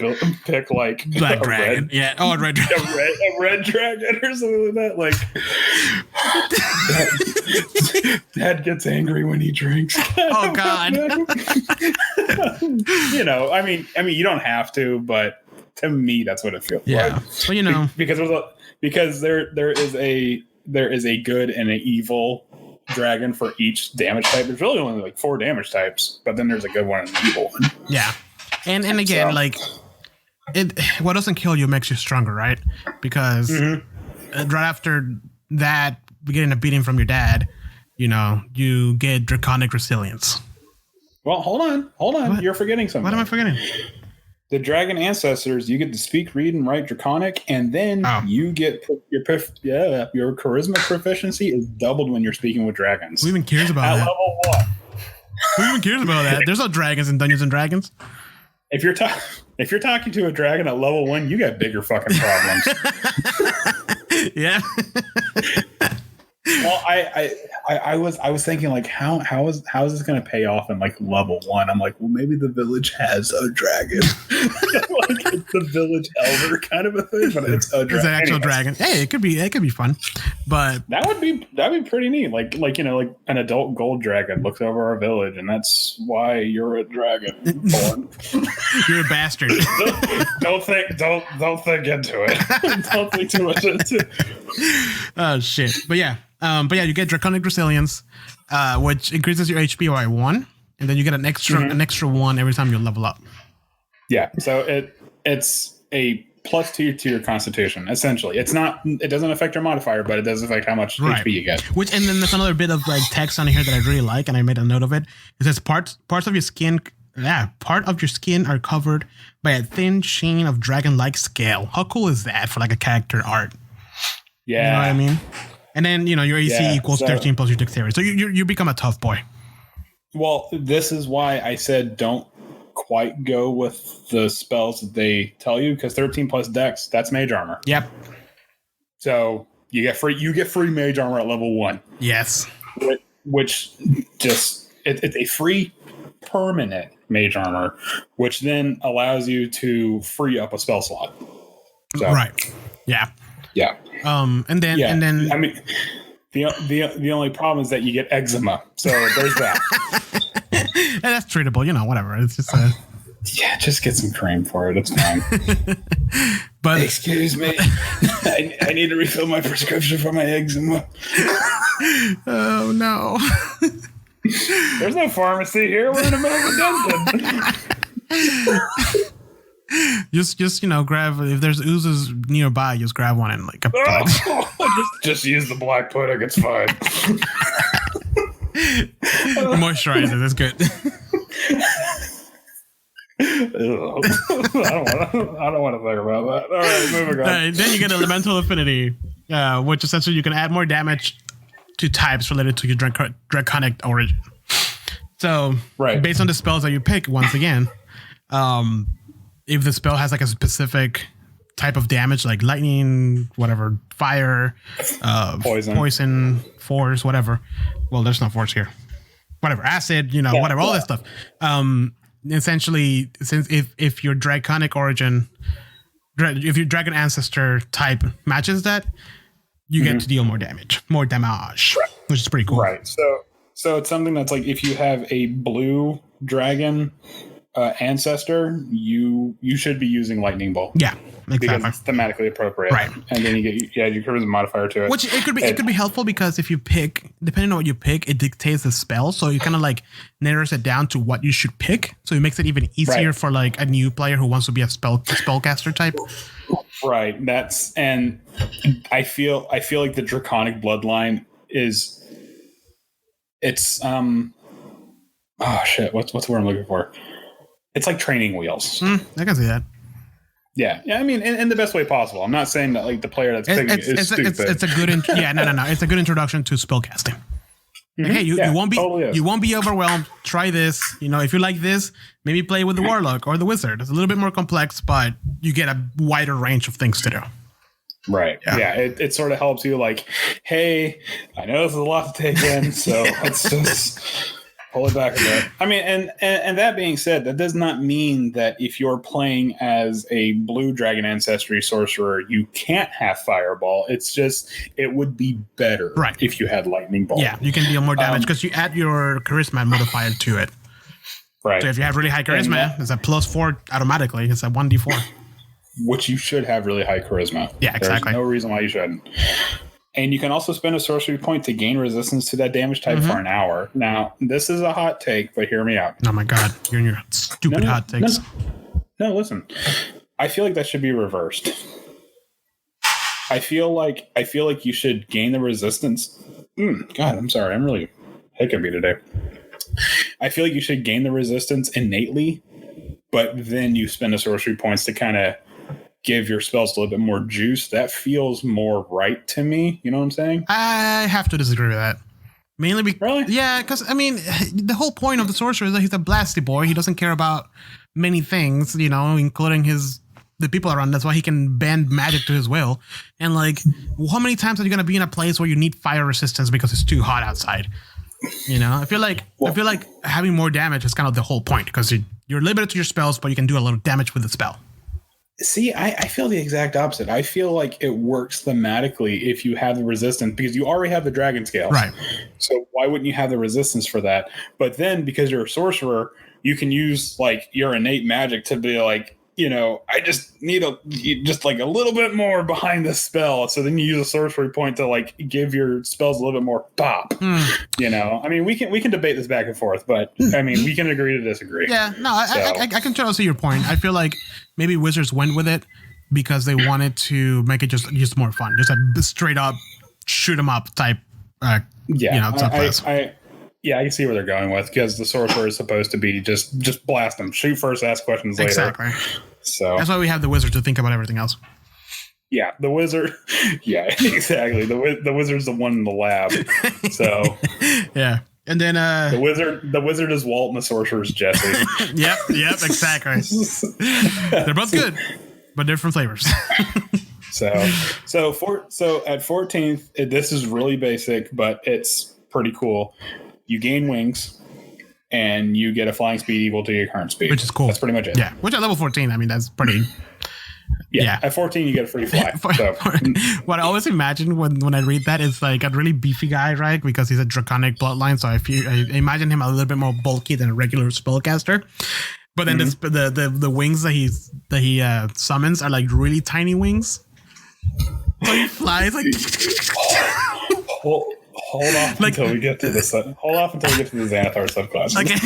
pick like Black dragon. A red dragon. A red dragon or something like that. Dad gets angry when he drinks. Oh God. I mean, you don't have to, but to me, that's what it feels like. Well, because there is a good and an evil dragon for each damage type. There's really only like 4 damage types, but then there's a good one and an evil one. Yeah, and again, what doesn't kill you makes you stronger, right? Because right after that, getting a beating from your dad, you get draconic resilience. Well, hold on. What? You're forgetting something. What am I forgetting? The dragon ancestors, you get to speak, read, and write draconic, and then you get your charisma proficiency is doubled when you're speaking with dragons. Who even cares about that? Level 1. Who even cares about that? There's no dragons in Dungeons and Dragons. If you're talking to a dragon at level 1, you got bigger fucking problems. Yeah. Well, I was thinking like how is this going to pay off in like level 1? I'm like, well, maybe the village has a dragon. It's the village elder kind of a thing, but it's a dragon. It's an actual dragon. Hey, it could be fun, but that'd be pretty neat. Like an adult gold dragon looks over our village, and that's why you're a dragon born. You're a bastard. Don't think into it. Don't think too much into it. Oh shit! But yeah, you get draconic resilience, which increases your HP by 1, and then you get an extra 1 every time you level up. Yeah, so it's a +2 to your constitution. Essentially, it doesn't affect your modifier, but it does affect how much HP you get. And then there's another bit of text on here that I really like, and I made a note of it. It says parts of your skin. Yeah, part of your skin are covered by a thin sheen of dragon-like scale. How cool is that for a character art? Yeah, you know what I mean. And then your AC equals 13 plus your dexterity, so you become a tough boy. Well, this is why I said don't quite go with the spells that they tell you, because 13 plus dex, that's mage armor. Yep. So you get free mage armor at level 1. Yes. Which just it's a free permanent mage armor, which then allows you to free up a spell slot. So, right. Yeah. Yeah. And then I mean, The only problem is that you get eczema. So there's that. And that's treatable, whatever. It's just yeah, just get some cream for it. It's fine. But excuse me, I need to refill my prescription for my eczema. Oh no. There's no pharmacy here. We're in the middle of a dungeon. Just grab, if there's oozes nearby, just grab one and just use the black pudding. It's fine. Moisturize it. That's good. I don't want to think about that. All right, moving on. Then you get elemental affinity, which essentially you can add more damage to types related to your draconic origin. So, based on the spells that you pick, once again, if the spell has like a specific type of damage, like lightning, whatever, fire, poison, force, whatever. Well, there's no force here. Whatever, acid, whatever, all that stuff. Essentially, since if your draconic origin, if your dragon ancestor type matches that, you get to deal more damage, which is pretty cool. Right. So it's something that's like if you have a blue dragon ancestor, you should be using lightning bolt. Yeah, exactly. Because it's thematically appropriate. Right. And then you get your charisma modifier to it. Which it could be helpful because if you pick, depending on what you pick, it dictates the spell. So it kind of like narrows it down to what you should pick. So it makes it even easier for like a new player who wants to be a spellcaster type. Right. And I feel like the draconic bloodline it's oh shit, what's the word I'm looking for? It's like training wheels. I can see that. Yeah. I mean, in the best way possible. I'm not saying that like the player that's picking is stupid. It's a good no. It's a good introduction to spellcasting. Like, hey, you won't be overwhelmed. Try this. If you like this, maybe play with the warlock or the wizard. It's a little bit more complex, but you get a wider range of things to do. Right. Yeah. It sort of helps you like, hey, I know this is a lot to take in, so let's just pull it back a bit. I mean, and that being said, that does not mean that if you're playing as a blue dragon ancestry sorcerer, you can't have fireball. It's just it would be better if you had lightning bolt. Yeah, you can deal more damage because you add your charisma modifier to it. Right. So if you have really high charisma, it's a +4 automatically. It's a 1d4. Which you should have really high charisma. Yeah, exactly. There's no reason why you shouldn't. And you can also spend a sorcery point to gain resistance to that damage type for an hour. Now, this is a hot take, but hear me out. Oh my god, you're in your stupid hot takes. No, listen. I feel like that should be reversed. I feel like you should gain the resistance. God, I'm sorry. I'm really hiccupy today. I feel like you should gain the resistance innately, but then you spend a sorcery points to kind of give your spells a little bit more juice. That feels more right to me. You know what I'm saying? I have to disagree with that. Mainly because, really? Yeah, because, I mean, the whole point of the sorcerer is that he's a blasty boy. He doesn't care about many things, including the people around. That's why he can bend magic to his will. And, like, how many times are you going to be in a place where you need fire resistance because it's too hot outside? I feel like having more damage is kind of the whole point because you're limited to your spells, but you can do a little damage with the spell. See, I feel the exact opposite. I feel like it works thematically if you have the resistance because you already have the dragon scales. Right. So why wouldn't you have the resistance for that? But then because you're a sorcerer, you can use like your innate magic to be like, I just need a little bit more behind the spell. So then you use a sorcery point to like give your spells a little bit more pop. I mean, we can debate this back and forth, but I mean, we can agree to disagree. Yeah, no, I can totally see your point. I feel like maybe Wizards went with it because they wanted to make it just more fun, just a straight up shoot 'em up type. Subclass. I can see where they're going with because the sorcerer is supposed to be just blast them, shoot first, ask questions later. Exactly. So that's why we have the wizard to think about everything else. Yeah, the wizard. Yeah, exactly. The wizard's the one in the lab. So yeah, and then the wizard is Walt and the sorcerer is Jesse. Yep, exactly. They're both good, but different flavors. So at 14th, this is really basic, but it's pretty cool. You gain wings. And you get a flying speed equal to your current speed. Which is cool. That's pretty much it. Yeah. Which at level 14, I mean, that's pretty Yeah. At 14, you get a free fly. So. What I always imagine when I read that is like a really beefy guy, right? Because he's a draconic bloodline. So I imagine him a little bit more bulky than a regular spellcaster. But then the wings that he summons are like really tiny wings. So he flies like. Hold off until we get to the Xanathar subclass. Okay.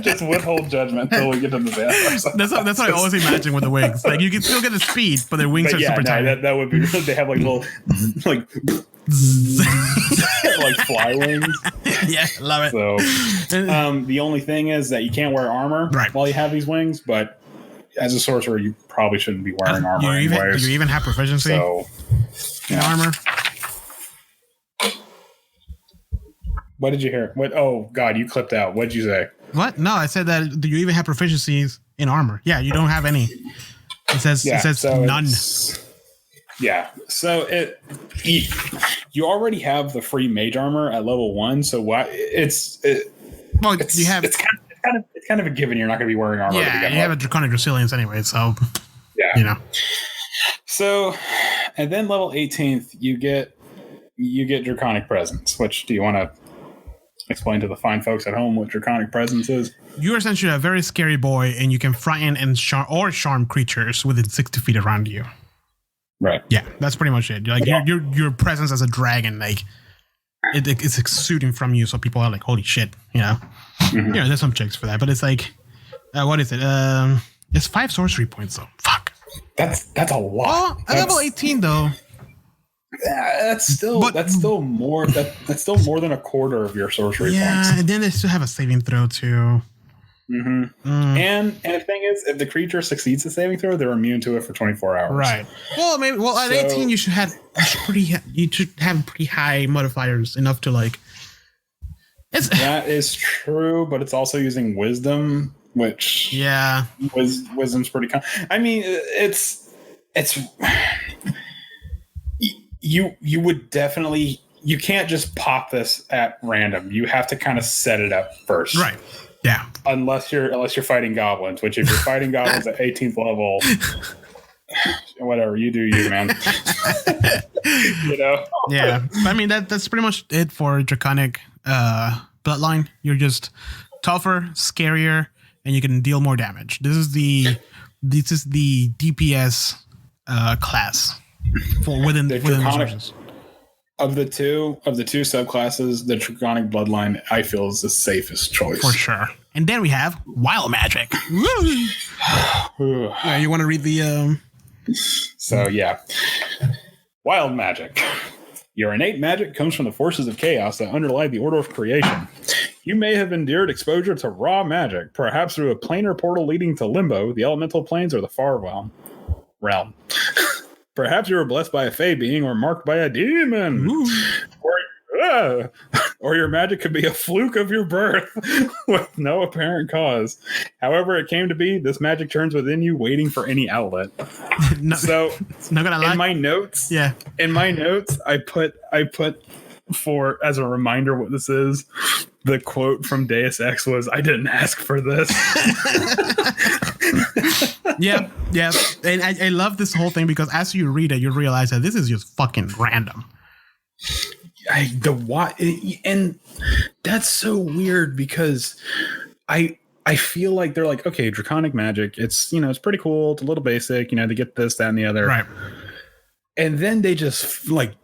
Just withhold judgment until we get to the Xanathar subclass. That's what I always imagine with the wings. Like you can still get the speed, but their wings are super tiny. That would be. They have like little like like fly wings. Yeah, love it. So the only thing is that you can't wear armor while you have these wings, but as a sorcerer, you probably shouldn't be wearing armor. Do you even have proficiency in armor? What did you hear? What? Oh God, you clipped out. What did you say? What? No, I said that. Do you even have proficiencies in armor? Yeah, you don't have any. It says none. Yeah. So you already have the free mage armor at level 1. So why it's kind of a given. You're not going to be wearing armor. Yeah, you have a draconic resilience anyway. So yeah, So, and then level 18th, you get draconic presence. Which do you want to explain to the fine folks at home what draconic presence is? You're essentially a very scary boy, and you can frighten and charm creatures within 60 feet around you. Right. Yeah, that's pretty much it. Like your presence as a dragon, like it's exuding from you, so people are like, "Holy shit!" Mm-hmm. There's some checks for that, but it's like, what is it? It's 5 sorcery points though. Fuck. That's a lot. Oh, at level 18 though. That's still more than a quarter of your sorcery points. Yeah, and then they still have a saving throw too. Mm-hmm. And the thing is, if the creature succeeds the saving throw, they're immune to it for 24 hours. Right. Well, at 18 you should have pretty high modifiers enough to like. That is true, but it's also using wisdom, which wisdom's pretty. I mean, it's. You would definitely, you can't just pop this at random. You have to kind of set it up first. Right. Yeah. Unless you're fighting goblins, which if you're fighting goblins at 18th level, whatever, you do you, man. Yeah. I mean that's pretty much it for draconic bloodline. You're just tougher, scarier, and you can deal more damage. This is the DPS class. For within resources. Of the two subclasses, the draconic bloodline I feel is the safest choice for sure. And then we have wild magic. You want to read the? So yeah, wild magic. Your innate magic comes from the forces of chaos that underlie the order of creation. You may have endured exposure to raw magic, perhaps through a planar portal leading to Limbo, the elemental planes, or the far realm. Perhaps you were blessed by a fey being or marked by a demon. Or your magic could be a fluke of your birth with no apparent cause. However it came to be, this magic turns within you, waiting for any outlet. So, not gonna lie. In my notes, I put for as a reminder what this is. The quote from Deus Ex was, "I didn't ask for this." Yeah. And I love this whole thing because as you read it, you realize that this is just fucking random. And that's so weird because I feel like they're like, okay, draconic magic, it's it's pretty cool, it's a little basic, to get this, that, and the other. Right. And then they just like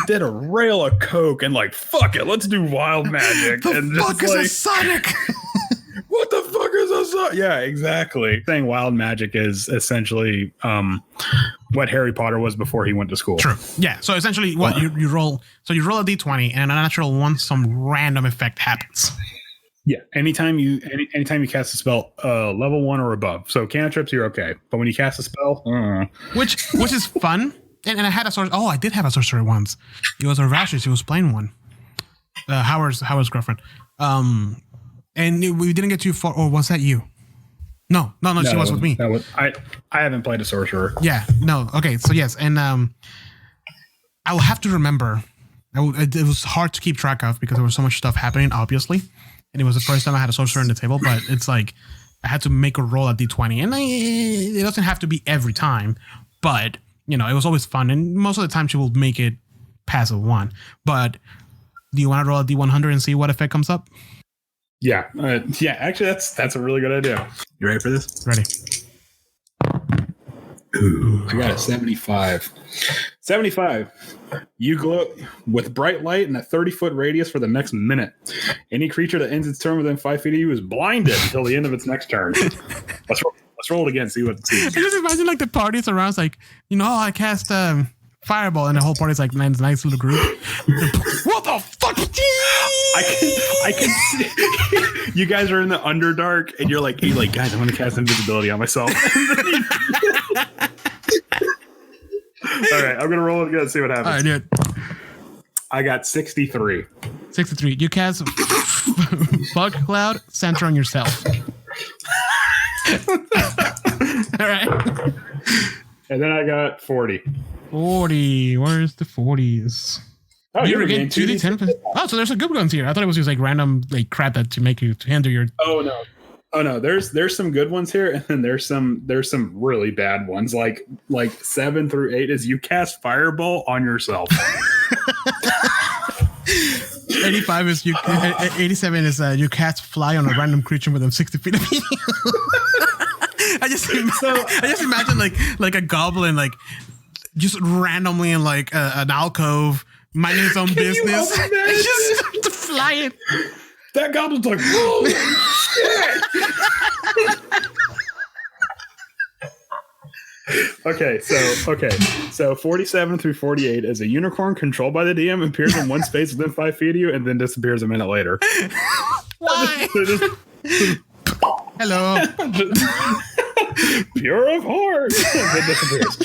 did a rail of coke and like, fuck it, let's do wild magic. The fuck is a Sonic? What the fuck is a Sonic? Yeah, exactly. Saying wild magic is essentially what Harry Potter was before he went to school. True. Yeah. So essentially, what you roll? So you roll a d20, and a natural one, some random effect happens. Yeah. Anytime you cast a spell, level 1 or above. So cantrips, you're okay. But when you cast a spell, which is fun. And I had a sorcerer. Oh, I did have a sorcerer once. It was Arvashis. He was playing one. Howard's girlfriend. And we didn't get too far. Or was that you? No, she was with me. I haven't played a sorcerer. Yeah, no. Okay, so yes, and I will have to remember. It was hard to keep track of because there was so much stuff happening, obviously, and it was the first time I had a sorcerer on the table. But it's like I had to make a roll at D20, and it doesn't have to be every time, but you know, it was always fun, and most of the time she will make it past a 1. But do you want to roll a D100 and see what effect comes up? Yeah, actually, that's a really good idea. You ready for this? Ready. Ooh, I got a 75. 75. You glow with bright light in a 30-foot radius for the next minute. Any creature that ends its turn within 5 feet of you is blinded until the end of its next turn. Let's roll it again. See what it sees. I just imagine like the party's around. It's like, you know, I cast fireball, and the whole party's like nice little group. What the fuck? I can see you guys are in the Underdark, and you're like, guys, I'm going to cast invisibility on myself. All right, I'm going to roll it again and see what happens. All right, dude. I got 63. 63. You cast Fog Cloud, center on yourself. All right. And then I got 40. 40. Where's the 40s? Oh, you regain 2d10. Oh, so there's a good ones here. I thought it was just like random like crap that to make you to hinder your. Oh no. There's some good ones here, and then there's some really bad ones. Like 7 through 8 is you cast fireball on yourself. 85 is you. 87 is you cast fly on a random creature within 60 feet of you. I just imagine like a goblin like just randomly in like an alcove minding his own business. Just to fly it. That goblin's like, holy shit. So 47 through 48 is a unicorn controlled by the DM, appears in one space within 5 feet of you, and then disappears a minute later. Why? Hello. Pure of heart. And then disappears.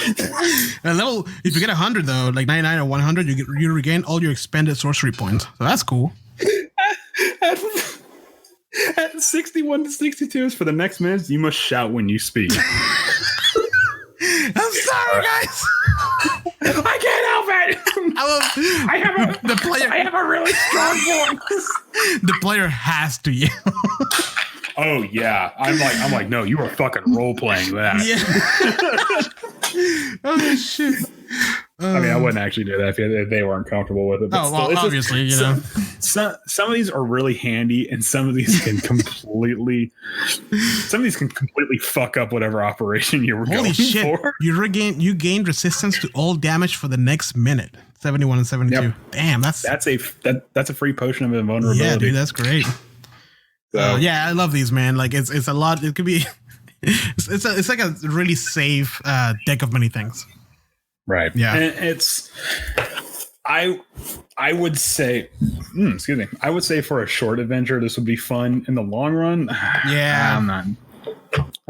And level, if you get 100 though, like 99 or 100, you regain all your expended sorcery points. So that's cool. At 61 to 62 is for the next minute, you must shout when you speak. I'm sorry, guys. I can't help it. I have a really strong voice. The player has to yell. Oh yeah, I'm like, no, you are fucking role playing that. Yeah. Oh shit. I mean, I wouldn't actually do that if they weren't comfortable with it. But well, obviously, you know. Some of these are really handy, and some of these can completely fuck up whatever operation you were going for. You gained resistance to all damage for the next minute. 71 and 72. Yep. Damn, that's a free potion of invulnerability. Yeah, dude, that's great. So. Yeah, I love these, man. Like it's a lot. It could be. It's like a really safe deck of many things. Right. Yeah. And I would say, excuse me. I would say for a short adventure, this would be fun. In the long run, yeah, I'm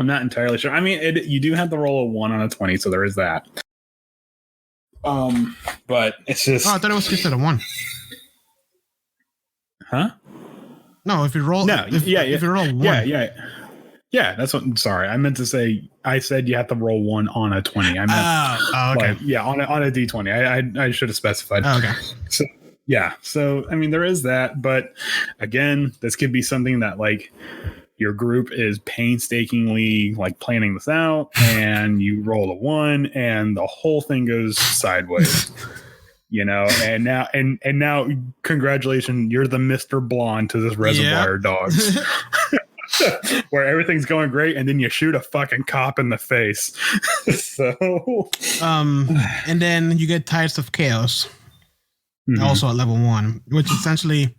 not entirely sure. I mean, you do have to roll a 1 on a 20, so there is that. But it's just. Oh, I thought it was just at a 1. Huh? No, if you roll. No. If you roll 1. Yeah, that's what. Sorry, I meant to say. I said you have to roll 1 on a 20. I meant, okay. On a D20. I should have specified. Oh, okay. So yeah, so I mean there is that, but again, this could be something that like your group is painstakingly like planning this out, and you roll a 1, and the whole thing goes sideways. You know, and now, congratulations, you're the Mr. Blonde to this reservoir dogs. Where everything's going great, and then you shoot a fucking cop in the face. So, and then you get Tides of Chaos, also at level 1, which essentially,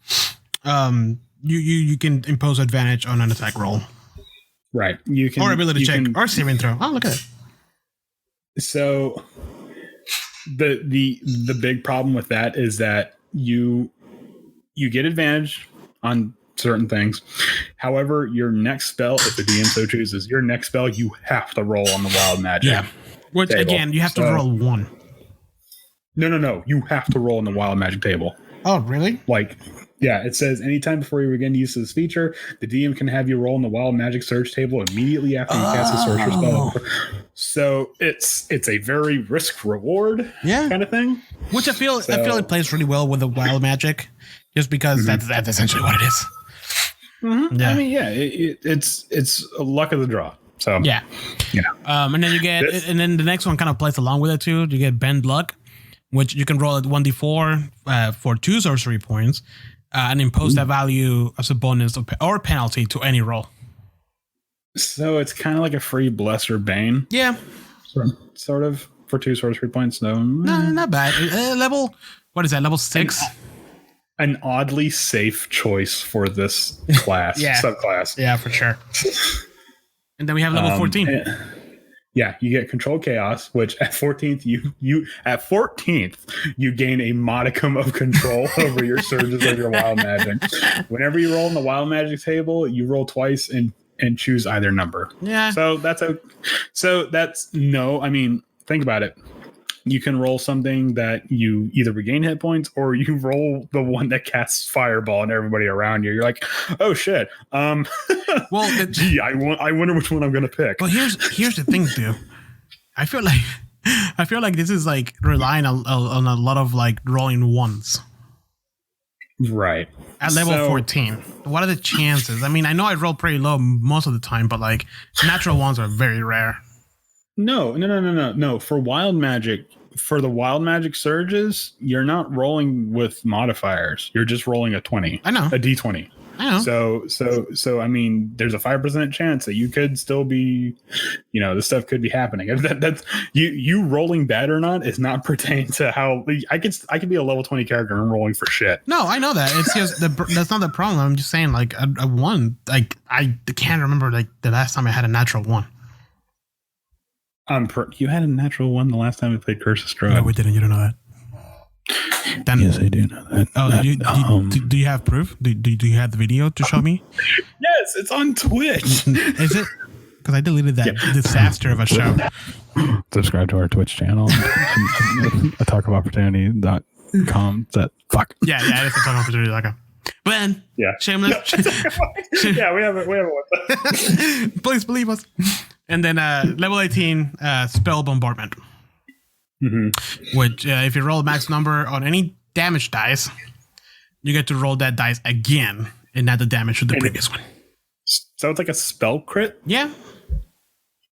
you can impose advantage on an attack roll, right? You can, or ability check, or saving throw. Oh, look at it. So, the big problem with that is that you get advantage on certain things. However, your next spell, if the DM so chooses, your next spell, you have to roll on the wild magic. Yeah. Which table. Again, you have to roll 1. No. You have to roll on the wild magic table. Oh, really? Like, yeah, it says anytime before you begin to use this feature, the DM can have you roll on the wild magic search table immediately after you cast a sorcerer spell. So it's a very risk reward kind of thing. Which I feel it plays really well with the wild magic, just because that's essentially what it is. Mm-hmm. Yeah. I mean, yeah, it's a luck of the draw. So Yeah. And then you get, and then the next one kind of plays along with it too. You get bend luck, which you can roll at 1d4 for 2 sorcery points, and impose that value as a bonus or penalty to any roll. So it's kind of like a free bless or bane. Yeah. Sort of for 2 sorcery points. No, not bad. Level, what is that? Level 6. An oddly safe choice for this class, subclass. Yeah, for sure. And then we have level 14. Yeah, you get control chaos, which at 14th you gain a modicum of control over your surges of your wild magic. Whenever you roll in the wild magic table, you roll twice and choose either number. Yeah. So I mean, think about it. You can roll something that you either regain hit points or you roll the one that casts fireball and everybody around you. You're like, oh shit. Well, I wonder which one I'm gonna pick. Well, here's the thing, dude. I feel like this is like relying on a lot of like rolling ones. Right. At level 14. What are the chances? I mean, I know I roll pretty low most of the time, but like natural ones are very rare. No. For wild magic, for the wild magic surges, you're not rolling with modifiers. You're just rolling a 20. I know. A D20. I know. So I mean, there's a 5% chance that you could still be, this stuff could be happening. That's you rolling bad or not is not pertain to how I could be a level 20 character and rolling for shit. No, I know that. It's just that's not the problem. I'm just saying, like a 1. Like I can't remember like the last time I had a natural 1. You had a natural 1 the last time we played Curse of Strahd. No, we didn't. You don't know that. Then, yes, I do know that. Oh, do you have proof? Do you have the video to show me? Yes, it's on Twitch. Is it? Because I deleted that disaster of a show. Subscribe to our Twitch channel. atalkofopportunity.com. Fuck. Yeah, it's a talk opportunity.com. But then, shameless. Yeah, we have one. Please believe us. And then level 18, spell bombardment. Mm-hmm. Which, if you roll a max number on any damage dice, you get to roll that dice again and add the damage to the previous one. So it's like a spell crit? Yeah.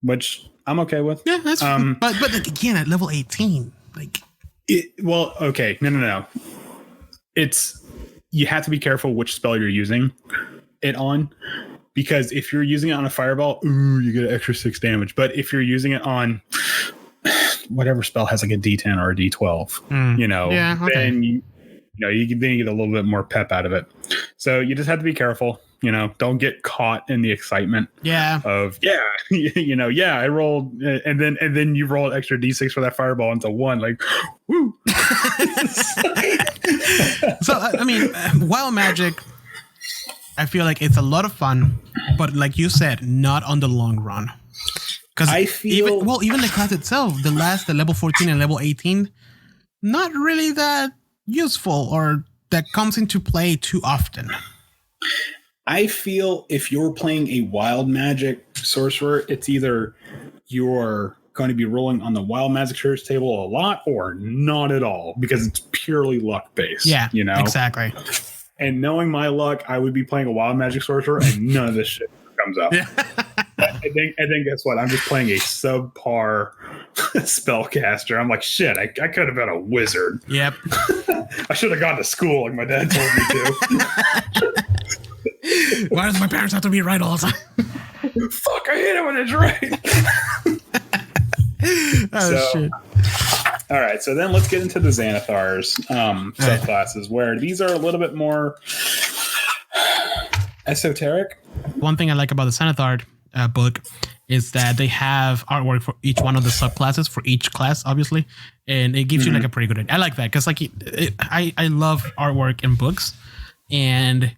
Which I'm okay with. Yeah, that's but like, again, at level 18, like... okay. No. You have to be careful which spell you're using it on. Because if you're using it on a fireball, you get an extra 6 damage. But if you're using it on whatever spell has like a D10 or a D12, then you get a little bit more pep out of it. So you just have to be careful. Don't get caught in the excitement. Yeah. Of I rolled, and then you roll an extra D6 for that fireball into 1. Like, woo. So I mean, wild magic. I feel like it's a lot of fun, but like you said, not on the long run. Because even the class itself, the level 14 and level 18, not really that useful or that comes into play too often. I feel if you're playing a wild magic sorcerer, it's either you're going to be rolling on the wild magic surge table a lot or not at all, because it's purely luck based. Yeah, exactly. And knowing my luck, I would be playing a wild magic sorcerer and none of this shit comes up. Yeah. I think guess what? I'm just playing a subpar spellcaster. I'm like, shit, I could have been a wizard. Yep. I should have gone to school like my dad told me to. Why does my parents have to be right all the time? Fuck, I hate it when it's right. Shit. All right, so then let's get into the Xanathars subclasses, where these are a little bit more esoteric. One thing I like about the Xanathar book is that they have artwork for each one of the subclasses for each class, obviously, and it gives you like a pretty good idea. I like that because like I love artwork in books, and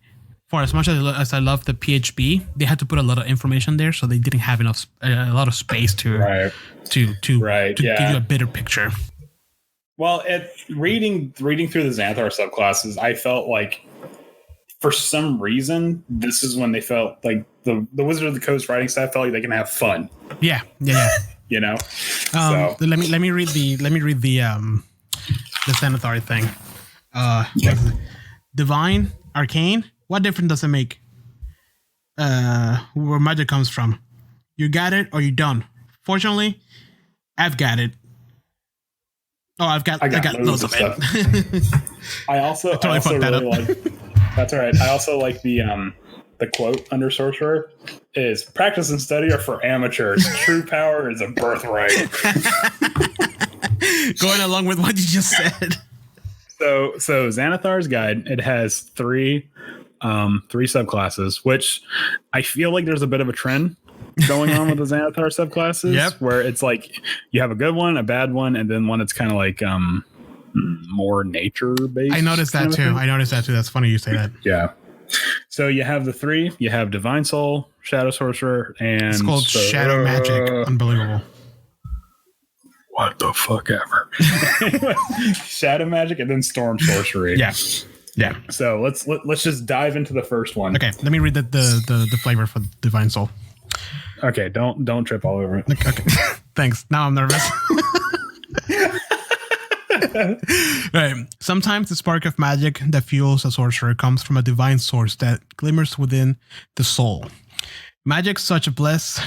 for as much as I love the PHB, they had to put a lot of information there, so they didn't have enough a lot of space to give you a better picture. Well, reading through the Xanathar subclasses, I felt like for some reason this is when they felt like the Wizard of the Coast writing staff felt like they can have fun. Yeah. So. Let me read the Xanathar thing. Divine, arcane. What difference does it make? where magic comes from. You got it or you don't. Fortunately, I've got it. Oh, I got loads of stuff. it. I also really like. That's all right. I also like the quote under Sorcerer is practice and study are for amateurs. True power is a birthright. Going along with what you just said. So Xanathar's Guide, it has three subclasses, which I feel like there's a bit of a trend going on with the Xanathar subclasses. Yep. Where it's like you have a good one, a bad one, and then one that's kind of like more nature based. I noticed that too. That's funny you say that. Yeah. So you have the three. You have Divine Soul, Shadow Sorcerer, and it's called Shadow Magic. Unbelievable. What the fuck ever. Shadow Magic and then Storm Sorcery. Yeah. Yeah. So let's just dive into the first one. Okay, let me read the flavor for Divine Soul. Okay, don't trip all over it. Okay. Thanks. Now I'm nervous. Right. Sometimes the spark of magic that fuels a sorcerer comes from a divine source that glimmers within the soul. Having such a blessed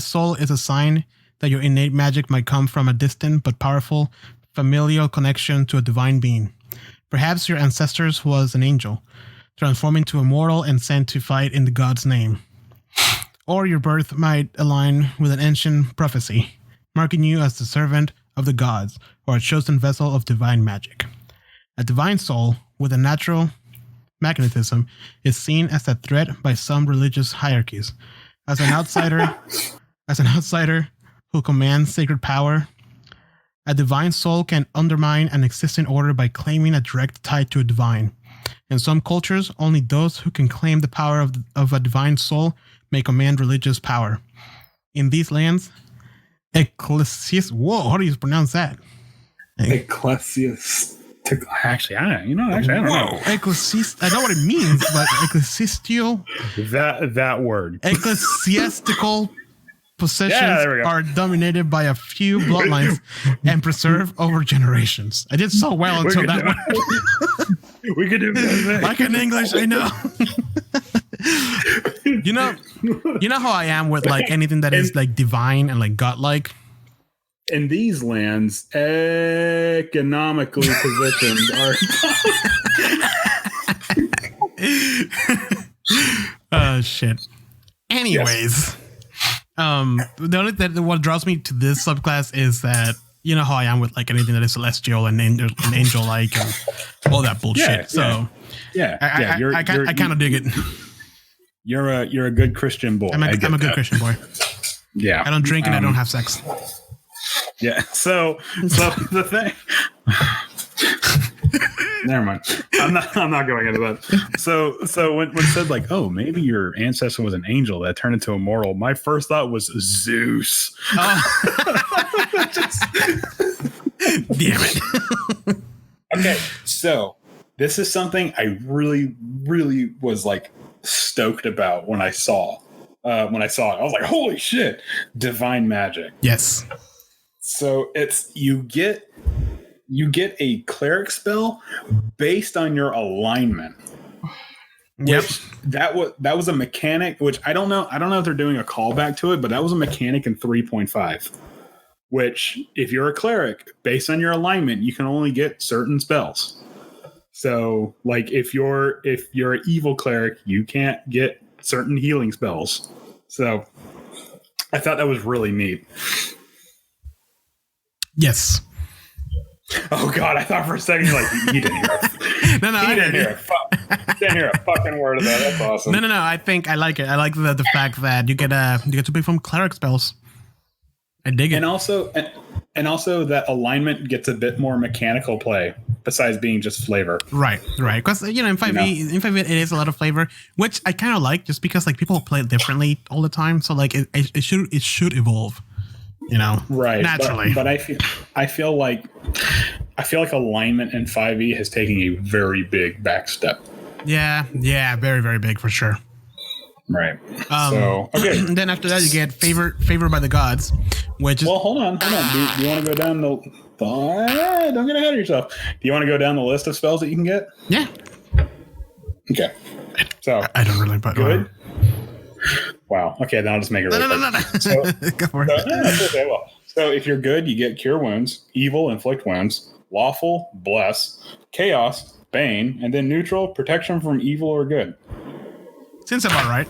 soul is a sign that your innate magic might come from a distant but powerful familial connection to a divine being. Perhaps your ancestors was an angel, transformed into a mortal and sent to fight in the god's name. Or your birth might align with an ancient prophecy, marking you as the servant of the gods or a chosen vessel of divine magic. A divine soul with a natural magnetism is seen as a threat by some religious hierarchies. As an outsider who commands sacred power, a divine soul can undermine an existing order by claiming a direct tie to a divine. In some cultures, only those who can claim the power of a divine soul may command religious power. In these lands, how do you pronounce that? Actually, I don't know. I know what it means, but ecclesiastical. That word. Ecclesiastical possessions are dominated by a few bloodlines and preserved over generations. I did so well until that one. We could do that. Like in English, I know. You know how I am with like anything that is like divine and like godlike. In these lands, economically positioned are. Oh shit. Anyways, the only what draws me to this subclass is that you know how I am with like anything that is celestial and angel like and all that bullshit. I kind of dig it. You're a good Christian boy. I'm a good Christian boy. Yeah. I don't drink and I don't have sex. Yeah. So the thing. Never mind. I'm not going into that. So when said like, oh, maybe your ancestor was an angel that turned into a mortal, my first thought was Zeus. Oh. Damn it. Okay, so this is something I really, really was like stoked about when I saw it. I was like, holy shit, divine magic. Yes. So it's you get a cleric spell based on your alignment. Yep. That was a mechanic, which I don't know if they're doing a callback to it, but that was a mechanic in 3.5. Which, if you're a cleric, based on your alignment, you can only get certain spells. So, like if you're an evil cleric, you can't get certain healing spells. So, I thought that was really neat. Yes. Oh God! I thought for a second you're like he didn't hear it. No, he didn't hear a fucking word of that. That's awesome. No. I think I like it. I like the fact that you get to pick from cleric spells. I dig it. And also that alignment gets a bit more mechanical play besides being just flavor. Right. Because in 5e it is a lot of flavor, which I kind of like, just because like people play it differently all the time. So like it should evolve. Right, naturally. But I feel like alignment in 5e has taken a very big back step. Yeah, very, very big for sure. Right. So okay. Then after that you get favor by the gods, which is hold on. Do you want to go down the? Don't get ahead of yourself. Do you want to go down the list of spells that you can get? Yeah. Okay. So I don't really, but good. Wow. Okay, then I'll just make it. No. So, Go for it. okay, well. So if you're good, you get cure wounds, evil, inflict wounds, lawful, bless, chaos, bane, and then neutral, protection from evil or good. Seems about right.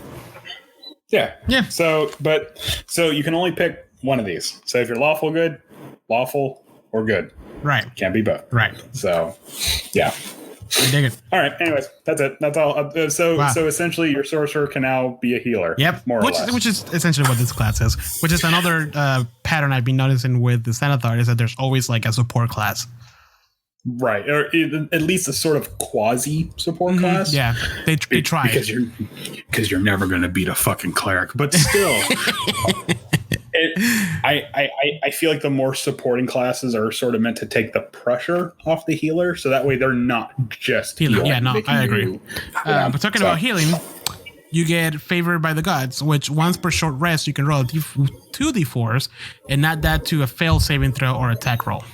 Yeah. Yeah. So you can only pick one of these. So if you're lawful good, lawful, or good. Right. Can't be both. Right. So, yeah. I dig it. All right. Anyways, that's it. That's all. So essentially, your sorcerer can now be a healer. Yep. More or less. Which is essentially what this class is. Which is another pattern I've been noticing with the Xanathar is that there's always like a support class. Right, or at least a sort of quasi support class. Yeah, they try because you're never going to beat a fucking cleric, but still, I feel like the more supporting classes are sort of meant to take the pressure off the healer, so that way they're not just healing. Yeah, no, I agree. But talking about healing, you get favored by the gods, which once per short rest you can roll 2d4s and add that to a failed saving throw or attack roll.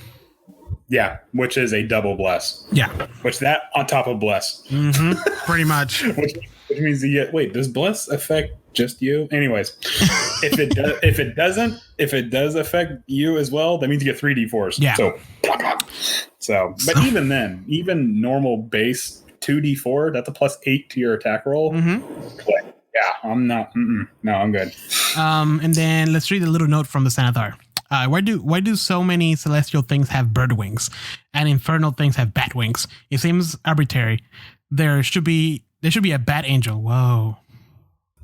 Yeah, which is a double bless. Yeah. Which that on top of bless. Pretty much. which means you get, wait, does bless affect just you? Anyways, if it does affect you as well, that means you get 3d4s. Yeah. But even then, even normal base 2d4, that's a +8 to your attack roll. Yeah, I'm not. No, I'm good. And then let's read a little note from the Xanathar. Why do so many celestial things have bird wings and infernal things have bat wings? It seems arbitrary. There should be a bat angel. Whoa.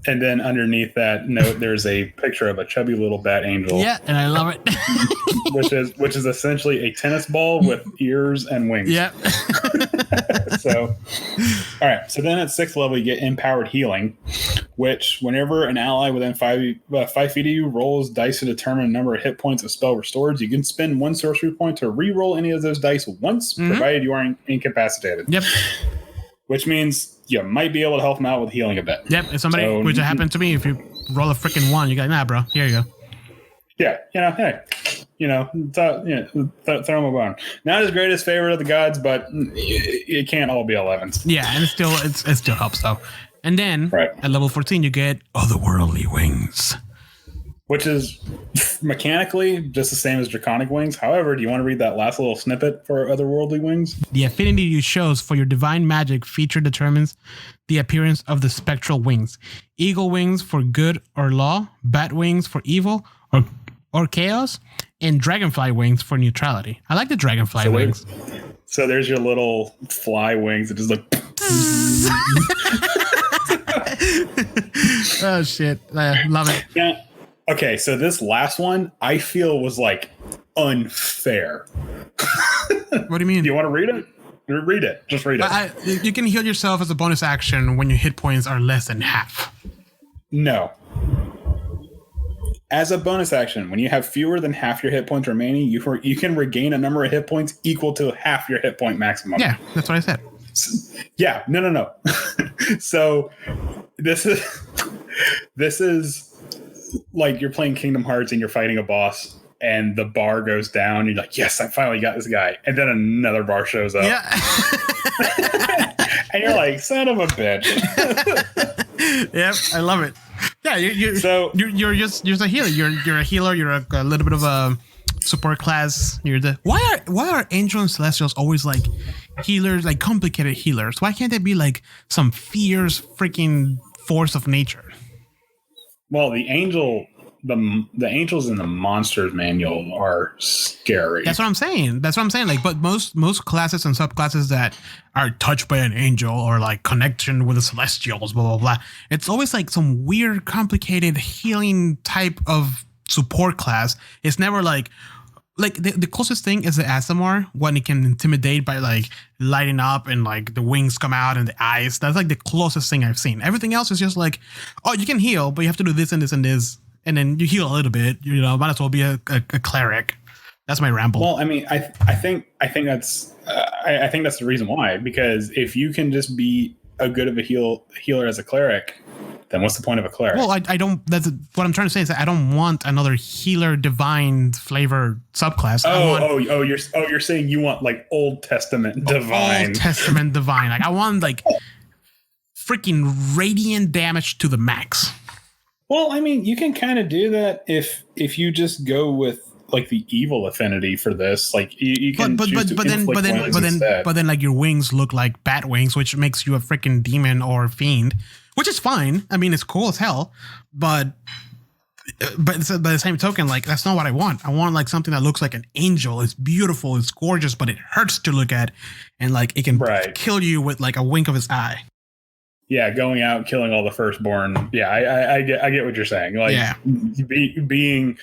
And then underneath that note, there's a picture of a chubby little bat angel. Yeah, and I love it. which is essentially a tennis ball with ears and wings. Yeah. So, all right. So then at 6th level, you get empowered healing, which whenever an ally within 5 feet of you rolls dice to determine the number of hit points a spell restores, you can spend 1 sorcery point to re-roll any of those dice once, provided you are incapacitated. Yep. Which means you might be able to help them out with healing a bit. Yep. If somebody, which happened to me, if you roll a freaking 1, you go, nah, bro, here you go. Yeah. Hey. Throw them a bone. Not as great as favorite of the gods, but it can't all be 11s. Yeah, and it still helps though. And then at level 14, you get otherworldly wings, which is mechanically just the same as draconic wings. However, do you want to read that last little snippet for otherworldly wings? The affinity you chose for your divine magic feature determines the appearance of the spectral wings. Eagle wings for good or law, bat wings for evil or chaos, and dragonfly wings for neutrality. I like the dragonfly wings. So there's your little fly wings that just look. Oh shit! Love it. Yeah. Okay, so this last one I feel was like unfair. What do you mean? Do you want to read it? Read it. Just read it. You can heal yourself as a bonus action when your hit points are less than half. No. As a bonus action, when you have fewer than half your hit points remaining, you can regain a number of hit points equal to half your hit point maximum. Yeah, that's what I said. Yeah, no. So this is like you're playing Kingdom Hearts and you're fighting a boss and the bar goes down. You're like, yes, I finally got this guy. And then another bar shows up. Yeah. And you're like, son of a bitch. Yep, I love it. Yeah, you're just a healer. You're a healer. You're a little bit of a support class. Why are angels and celestials always like healers, like complicated healers? Why can't they be like some fierce freaking force of nature? Well, the angels in the monsters manual are scary. That's what I'm saying. Like, but most classes and subclasses that are touched by an angel or like connection with the celestials, blah blah blah. It's always like some weird, complicated healing type of support class. It's never like the closest thing is the Asimar when it can intimidate by like lighting up and like the wings come out and the eyes. That's like the closest thing I've seen. Everything else is just like, oh, you can heal, but you have to do this and this and this. And then you heal a little bit, might as well be a cleric. That's my ramble. Well, I mean, I think that's the reason why, because if you can just be a good of a healer as a cleric, then what's the point of a cleric? Well, I don't. That's what I'm trying to say is that I don't want another healer divine flavor subclass. You're saying you want like Old Testament divine. Old Testament divine. Like I want like freaking radiant damage to the max. Well, I mean, you can kind of do that if you just go with like the evil affinity for this. Like you can but then like your wings look like bat wings, which makes you a freaking demon or fiend, which is fine. I mean, it's cool as hell, but by the same token, like that's not what I want. I want like something that looks like an angel. It's beautiful, it's gorgeous, but it hurts to look at, and like it can kill you with like a wink of its eye. Yeah, going out killing all the firstborn. Yeah, I get what you're saying. Like being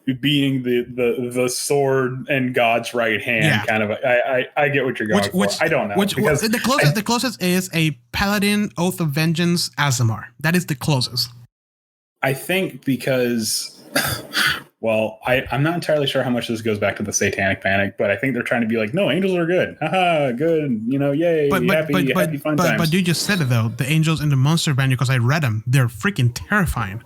the sword and God's right hand kind of. I get what you're going for. I don't know because the closest is a Paladin Oath of Vengeance Azamar. That is the closest. I think because. Well, I'm not entirely sure how much this goes back to the Satanic Panic, but I think they're trying to be like, no, angels are good. Haha, good. You know, yay, happy fun times. But you just said it, though. The angels in the Monster Manual, because I read them, they're freaking terrifying.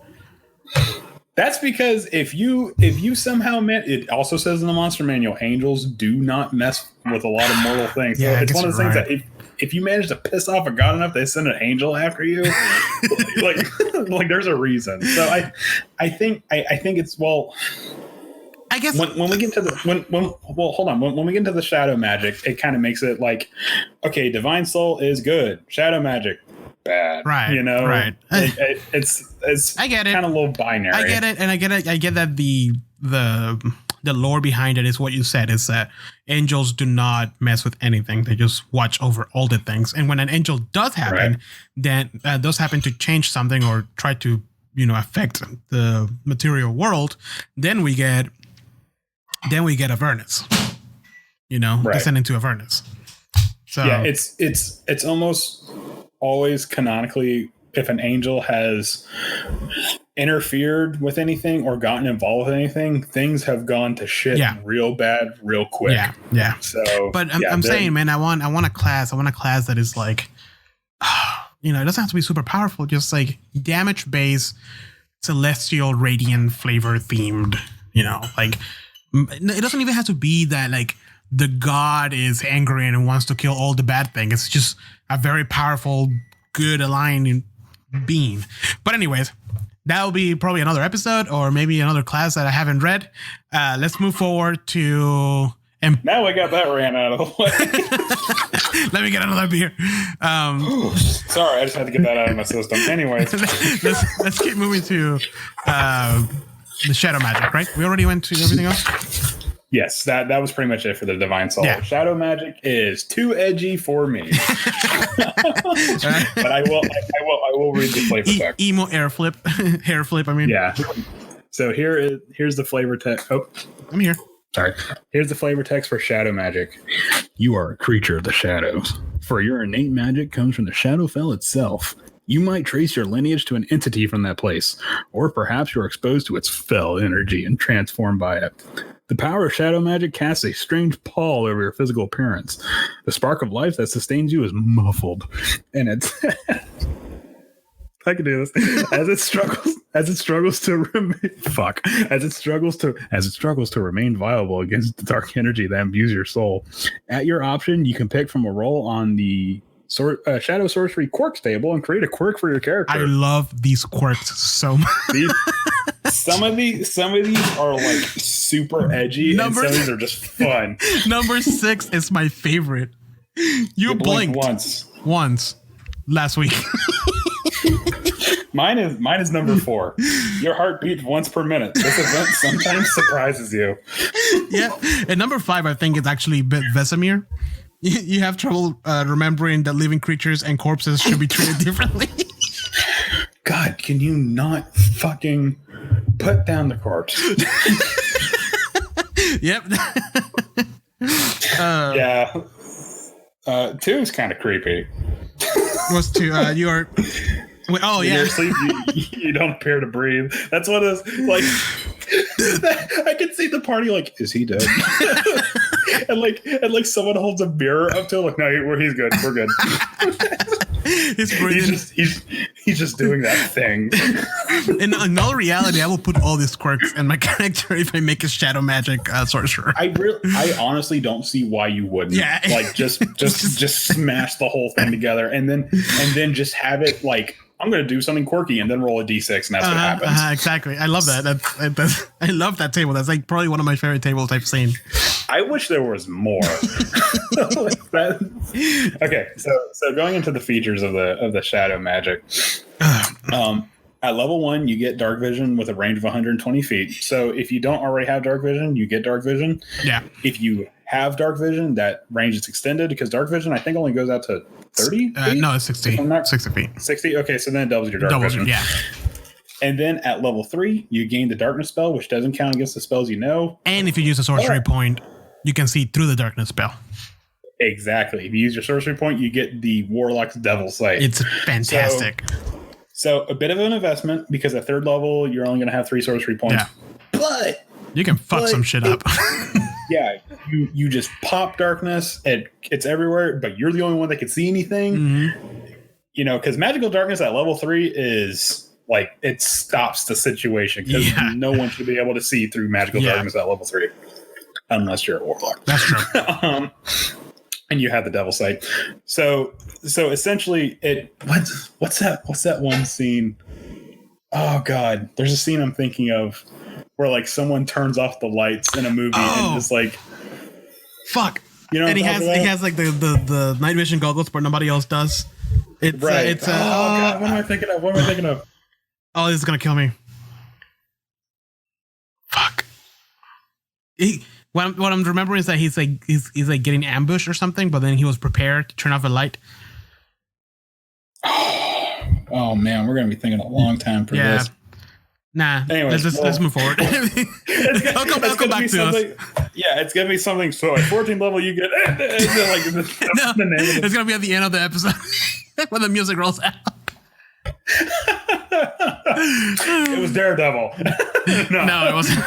That's because if you somehow met, it also says in the Monster Manual, angels do not mess with a lot of mortal things. So it's one of those things that if you manage to piss off a god enough, they send an angel after you. like there's a reason. So I think it's I guess when we get to the when we get into the shadow magic, it kind of makes it like, okay, divine soul is good, shadow magic bad, right? You know, right? It's I get it, kind of a little binary. I get it, and I get that the lore behind it is what you said, is that angels do not mess with anything. They just watch over all the things. And when an angel does happen, then does happen to change something or try to, affect the material world, then we get Avernus, descending to Avernus. So yeah, it's almost always canonically, if an angel has interfered with anything or gotten involved with anything, things have gone to shit real bad, real quick. Yeah. So, but I'm saying, man, I want a class that is like, it doesn't have to be super powerful, just like damage based, celestial, radiant, flavor themed. Like it doesn't even have to be that like the god is angry and wants to kill all the bad things. It's just a very powerful, good aligned being. But anyways, that will be probably another episode or maybe another class that I haven't read. Let's move forward to. Now we got that ran out of the way. Let me get another beer. Sorry, I just had to get that out of my system. Anyways, let's keep moving to the shadow magic. Right? We already went to everything else. Yes, that was pretty much it for the divine soul. Yeah. Shadow magic is too edgy for me, but I will read the flavor text. Emo hair flip. I mean, yeah. So here's the flavor text. Oh, I'm here. Sorry. Here's the flavor text for shadow magic. You are a creature of the shadows, for your innate magic comes from the Shadowfell itself. You might trace your lineage to an entity from that place, or perhaps you're exposed to its fell energy and transformed by it. The power of shadow magic casts a strange pall over your physical appearance. The spark of life that sustains you is muffled, and it's I can do this as it struggles to remain viable against the dark energy that imbues your soul. At your option, you can pick from a roll on the Shadow Sorcery Quirks table and create a quirk for your character. I love these quirks so much. Some of these are like super edgy, and some of these are just fun. Number 6 is my favorite. You blinked once last week. Mine is number 4. Your heart beats once per minute. This event sometimes surprises you. Yeah, and number 5, I think, is actually Vesemir. You have trouble remembering that living creatures and corpses should be treated differently. God, can you not fucking put down the corpse? Yep. Yeah. 2 is kind of creepy. What's 2? You are. Oh, yeah. You're asleep, you don't appear to breathe. That's what it is. Like, I can see the party like, is he dead? and like someone holds a mirror up to him, like, no, he's good. We're good. He's breathing. He's just doing that thing. In all reality, I will put all these quirks in my character if I make a shadow magic sorcerer. I honestly don't see why you wouldn't. Yeah. Like just smash the whole thing together and then just have it like, I'm going to do something quirky and then roll a d6 and that's what happens. Exactly. I love that. I love that table. That's like probably one of my favorite tables I've seen. I wish there was more. Okay, so going into the features of the shadow magic. At level 1, you get dark vision with a range of 120 feet. So if you don't already have dark vision, you get dark vision. Yeah. If you have dark vision, that range is extended because dark vision I think only goes out to 30 feet? No, it's 60. 60 feet. 60? Okay, so then it doubles your dark vision. Yeah. And then at level 3, you gain the darkness spell, which doesn't count against the spells you know. And if you use a sorcery point, you can see through the darkness spell. Exactly. If you use your sorcery point, you get the Warlock's Devil Sight. It's fantastic. So a bit of an investment because at 3rd level, you're only going to have 3 sorcery points. Yeah. But you can fuck some shit up. Yeah, you just pop darkness. It's everywhere, but you're the only one that can see anything. Mm-hmm. You know, because magical darkness at level 3 is like it stops the situation because no one should be able to see through magical darkness at level 3 unless you're a warlock. That's true. And you have the devil sight. So essentially, what's that one scene? Oh God, there's a scene I'm thinking of where like someone turns off the lights in a movie and just like fuck. You know, and he has like the night vision goggles, but nobody else does. It's right. God, what am I thinking of? Oh, this is gonna kill me. Fuck. What I'm remembering is that he's like getting ambushed or something, but then he was prepared to turn off a light. Oh man, we're gonna be thinking a long time for this. Nah. Anyways, let's move forward. I'll come back to us. Yeah, it's gonna be something. So at 14th level, you get it's gonna be at the end of the episode when the music rolls out. It was Daredevil. No, it wasn't.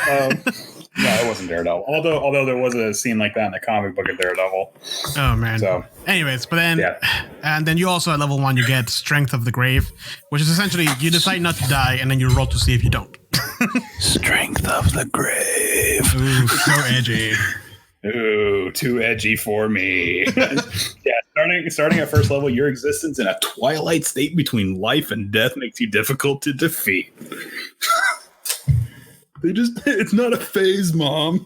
No, it wasn't Daredevil. Although there was a scene like that in the comic book of Daredevil. Oh man. So, anyways, but then and then you also at level 1 you get Strength of the Grave, which is essentially you decide not to die and then you roll to see if you don't. Strength of the Grave. Ooh, so edgy. Ooh, too edgy for me. Starting at 1st level, your existence in a twilight state between life and death makes you difficult to defeat. It's not a phase, Mom.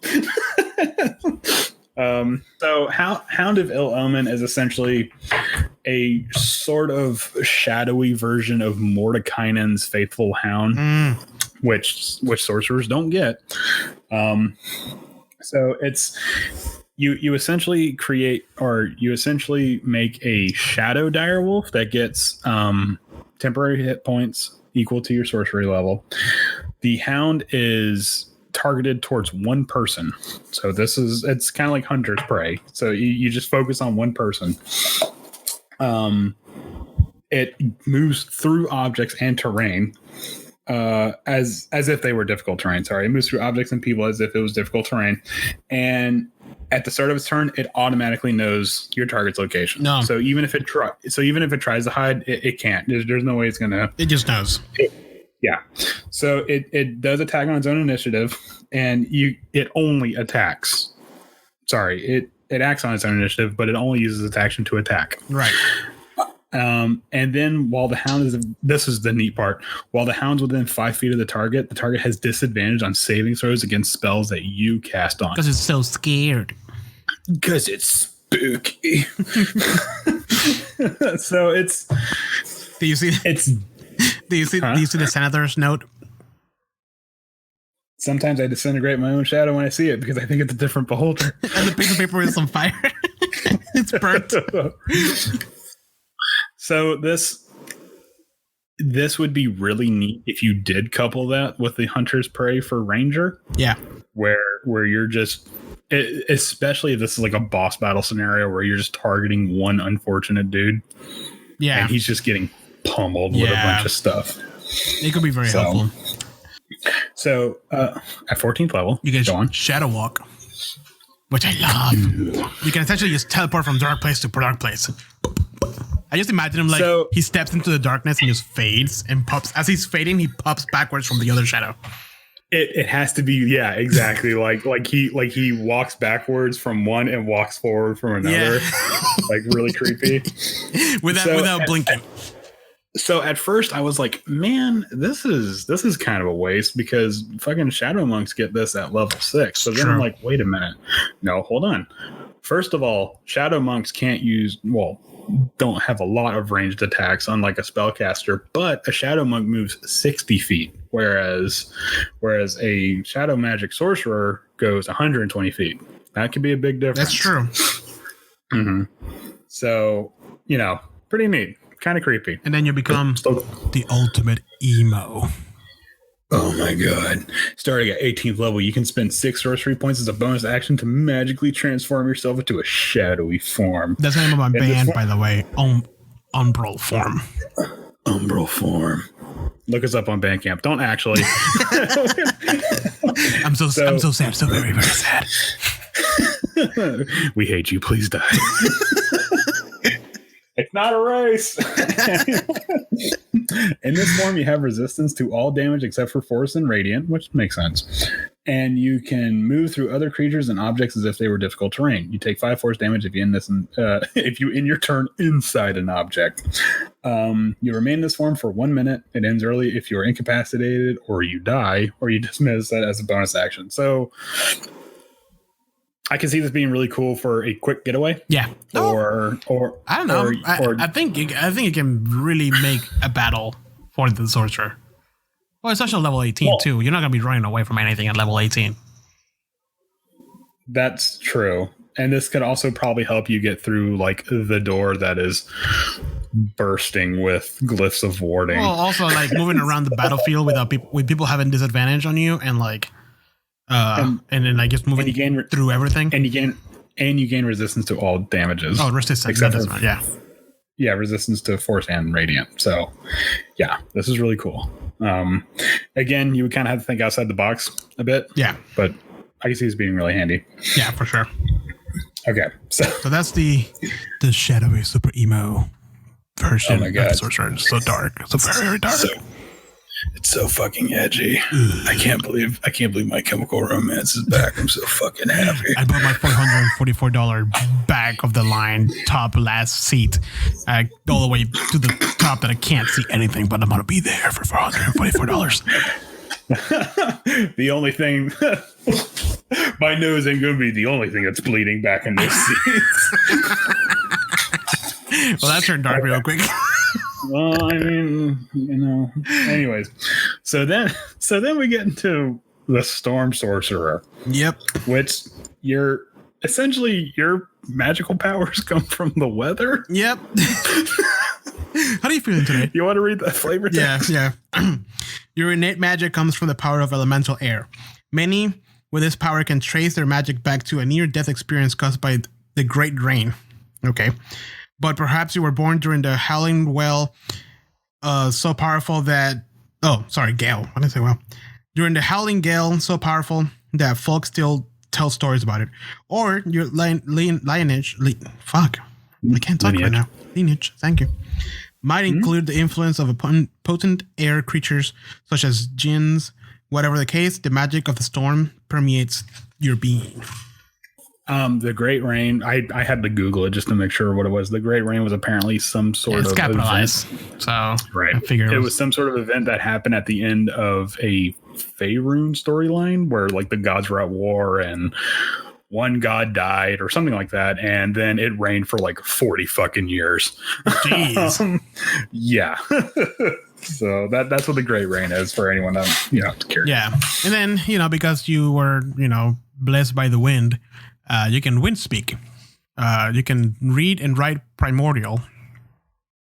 So Hound of Ill Omen is essentially a sort of shadowy version of Mordekainen's Faithful Hound, which sorcerers don't get. So it's you essentially make a shadow direwolf that gets temporary hit points equal to your sorcery level. The hound is targeted towards one person. So it's kind of like Hunter's Prey. So you just focus on one person. It moves through objects and terrain as if they were difficult terrain. Sorry, it moves through objects and people as if it was difficult terrain. And at the start of its turn, it automatically knows your target's location. No. So even if it tries to hide, it can't. There's no way it's gonna. It just knows. Yeah. So it does attack on its own initiative, and it only attacks. Sorry, it acts on its own initiative, but it only uses its action to attack. Right. And then while the hound this is the neat part. While the hound's within 5 feet of the target has disadvantage on saving throws against spells that you cast on. Because it's so scared. Because it's spooky. So it's. Do you see? Do you see the senator's note? Sometimes I disintegrate my own shadow when I see it because I think it's a different beholder. And the piece of paper is on fire. It's burnt. So this would be really neat if you did couple that with the Hunter's Prey for Ranger. Yeah. Where you're just, especially if this is like a boss battle scenario where you're just targeting one unfortunate dude. Yeah. And he's just getting pummeled with a bunch of stuff. It could be very helpful. So at 14th level, you get Shadow Walk, which I love. You can essentially just teleport from dark place to dark place. I just imagine him like he steps into the darkness and just fades and pops. As he's fading, he pops backwards from the other shadow. It has to be, yeah, exactly. like he walks backwards from one and walks forward from another, like really creepy, without blinking. So at first I was like, man, this is kind of a waste because fucking shadow monks get this at level 6. So then I'm like, wait a minute, no, hold on. First of all, shadow monks don't have a lot of ranged attacks, unlike a spellcaster, but a shadow monk moves 60 feet, whereas a shadow magic sorcerer goes 120 feet. That could be a big difference. That's true. Mm-hmm. So, pretty neat. Kind of creepy. And then you become the ultimate emo. Oh my god. Starting at 18th level, you can spend 6 sorcery points as a bonus action to magically transform yourself into a shadowy form. That's the name of my band, by the way. Umbral Form. Umbral Form. Look us up on Bandcamp. Don't actually. I'm so sad. So very, very sad. We hate you. Please die. It's not a race. In this form, you have resistance to all damage except for force and radiant, which makes sense. And you can move through other creatures and objects as if they were difficult terrain. You take 5 force damage if you end your turn inside an object. You remain in this form for 1 minute. It ends early if you are incapacitated or you die, or you dismiss that as a bonus action. So I can see this being really cool for a quick getaway. Yeah. Or I don't know. I think it can really make a battle for the sorcerer. Well, it's actually level 18 too. You're not going to be running away from anything at level 18. That's true. And this could also probably help you get through like the door that is bursting with glyphs of warding. Well, also like moving around the battlefield with people having disadvantage on you and like and then like just moving through everything. And you gain resistance to all damages. Oh, resistance. Yeah, resistance to force and radiant. So yeah, this is really cool. Again, you would kind of have to think outside the box a bit. Yeah. But I can see this being really handy. Yeah, for sure. Okay. So that's the shadowy super emo version. Oh my god. Of the sorcerer. It's so dark. So very dark. It's so fucking edgy. I can't believe My Chemical Romance is back. I'm so fucking happy. I bought my $444 back of the line top last seat, all the way to the top that I can't see anything, but I'm gonna be there for $444. The only thing, my nose ain't gonna be the only thing that's bleeding back in those seats. Well, that turned dark real quick. Well, I mean, anyways. So then we get into the Storm Sorcerer. Yep. Which your magical powers come from the weather. Yep. How are you feeling today? You want to read the flavor text? Yeah. Your innate magic comes from the power of elemental air. Many with this power can trace their magic back to a near-death experience caused by the Great Rain. Okay. But perhaps you were born during the howling well, so powerful that... Oh, sorry, gale. I didn't say well. During the howling gale, so powerful that folk still tell stories about it. Or your lineage... Fuck. I can't talk right now. Lineage, thank you. Might include the influence of a potent air creatures such as jinns. Whatever the case, the magic of the storm permeates your being. The Great Rain, I had to Google it just to make sure what it was. The Great Rain was apparently some sort of capitalized. Event. So right. I figured it was some sort of event that happened at the end of a Faerun storyline where like the gods were at war and one god died or something like that, and then it rained for like 40 fucking years. Jeez. Yeah. So that's what the Great Rain is for anyone to care. Yeah. And then, because you were, blessed by the wind, you can wind speak. You can read and write primordial.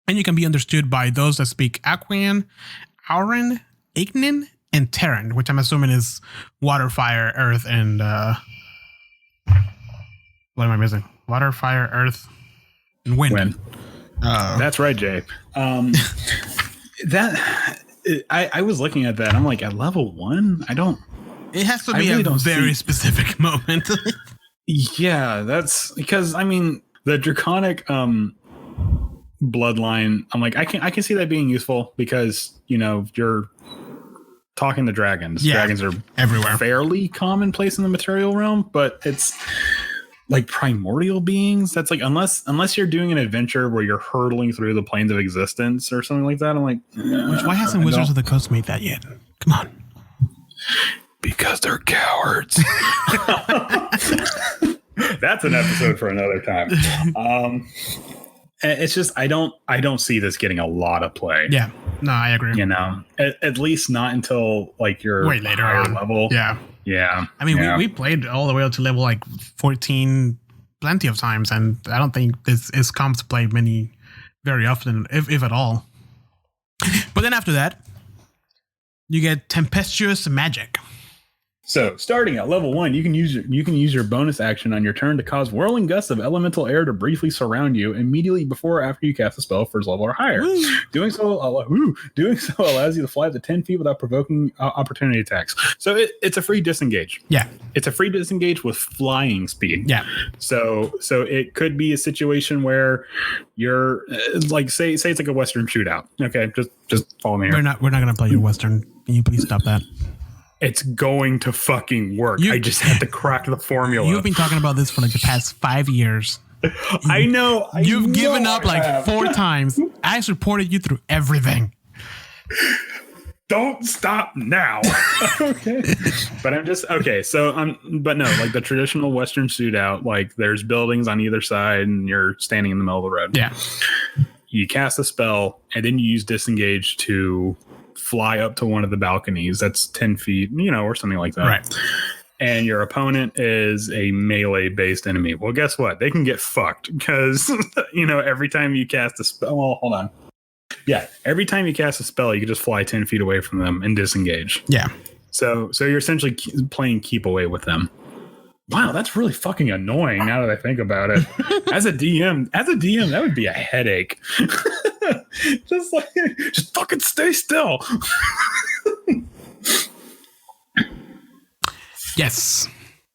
And you can be understood by those that speak Aquan, Auran, Ignin, and Terran, which I'm assuming is water, fire, earth, and what am I missing? Water, fire, earth, and wind. That's right, Jay. I was looking at that. I'm like, at level 1, it has to be a very specific moment. Yeah, that's because the draconic bloodline. I'm like, I can see that being useful because, you're talking to dragons. Yeah, dragons are everywhere. Fairly commonplace in the material realm, but it's like primordial beings. That's like, unless you're doing an adventure where you're hurtling through the planes of existence or something like that. I'm like, why hasn't Wizards of the Coast made that yet? Come on. Because they're cowards. That's an episode for another time. It's just I don't see this getting a lot of play. Yeah, no, I agree. At least not until like your way later higher on. level. Yeah. I mean, we played all the way up to level like 14 plenty of times, and I don't think this is comes to play very often, if at all. But then after that, you get tempestuous magic. So, starting at level 1, you can use your bonus action on your turn to cause whirling gusts of elemental air to briefly surround you immediately before or after you cast a spell first level or higher. Doing so allows you to fly up to 10 feet without provoking opportunity attacks. So it's a free disengage. Yeah, it's a free disengage with flying speed. Yeah. So it could be a situation where you're like say it's like a Western shootout. Okay, just follow me here. We're not gonna play your Western. Can you please stop that? It's going to fucking work. I just had to crack the formula. You've been talking about this for like the past 5 years. I know. You've given up like 4 times. I supported you through everything. Don't stop now. Okay. But I'm just okay. So but no, like the traditional Western shootout, like there's buildings on either side and you're standing in the middle of the road. Yeah. You cast a spell and then you use disengage to fly up to one of the balconies that's 10 feet, or something like that. Right. And your opponent is a melee based enemy. Well, guess what? They can get fucked because, every time you cast a spell, well, hold on. Yeah. Every time you cast a spell, you can just fly 10 feet away from them and disengage. Yeah. So you're essentially playing keep away with them. Wow, that's really fucking annoying now that I think about it. As a DM, that would be a headache. just fucking stay still. Yes.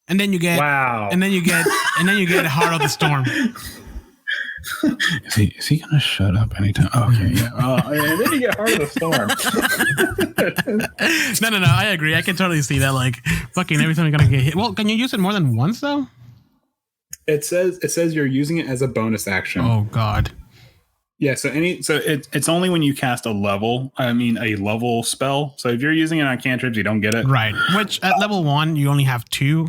And then you get wow. And then you get Heart of the Storm. Is he gonna shut up anytime? Okay, yeah. And then you get Heart of the Storm. No. I agree. I can totally see that. Like, fucking every time you're gonna get hit. Well, can you use it more than once though? It says you're using it as a bonus action. Oh God. Yeah. So it's only when you cast a level spell. So if you're using it on cantrips, you don't get it. Right. Which at level 1 you only have 2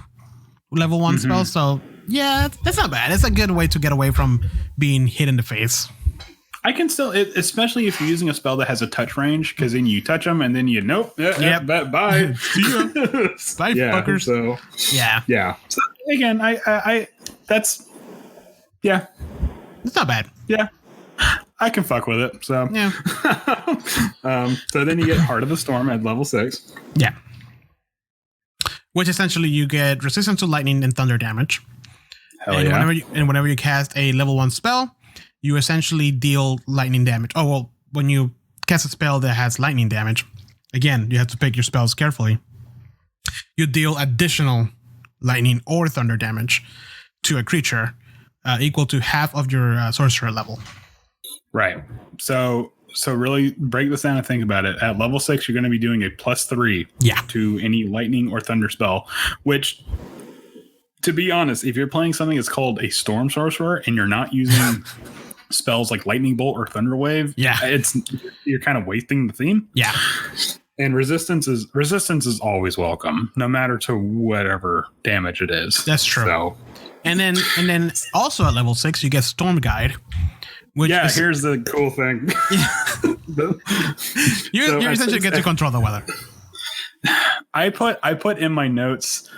level 1 spells. So yeah, that's not bad. It's a good way to get away from being hit in the face. I can still, especially if you're using a spell that has a touch range, because then you touch them and then you bye. See ya. Bye, fuckers. So yeah. So again, I that's it's not bad. Yeah, I can fuck with it. So yeah. So then you get Heart of the Storm at level 6. Yeah. Which essentially you get resistance to lightning and thunder damage. Hell and yeah. Whenever you cast a level 1 spell, you essentially deal lightning damage. Oh, well, when you cast a spell that has lightning damage, again, you have to pick your spells carefully. You deal additional lightning or thunder damage to a creature equal to half of your sorcerer level. Right. So really break this down and think about it. At level 6, you're going to be doing a +3 to any lightning or thunder spell, which, to be honest, if you're playing something that's called a storm sorcerer and you're not using spells like lightning bolt or thunder wave, you're kind of wasting the theme. Yeah. And resistance is always welcome, no matter to whatever damage it is. That's true. So, and then also at level 6 you get Storm Guide. Here's the cool thing. You essentially get to control the weather. I put in my notes.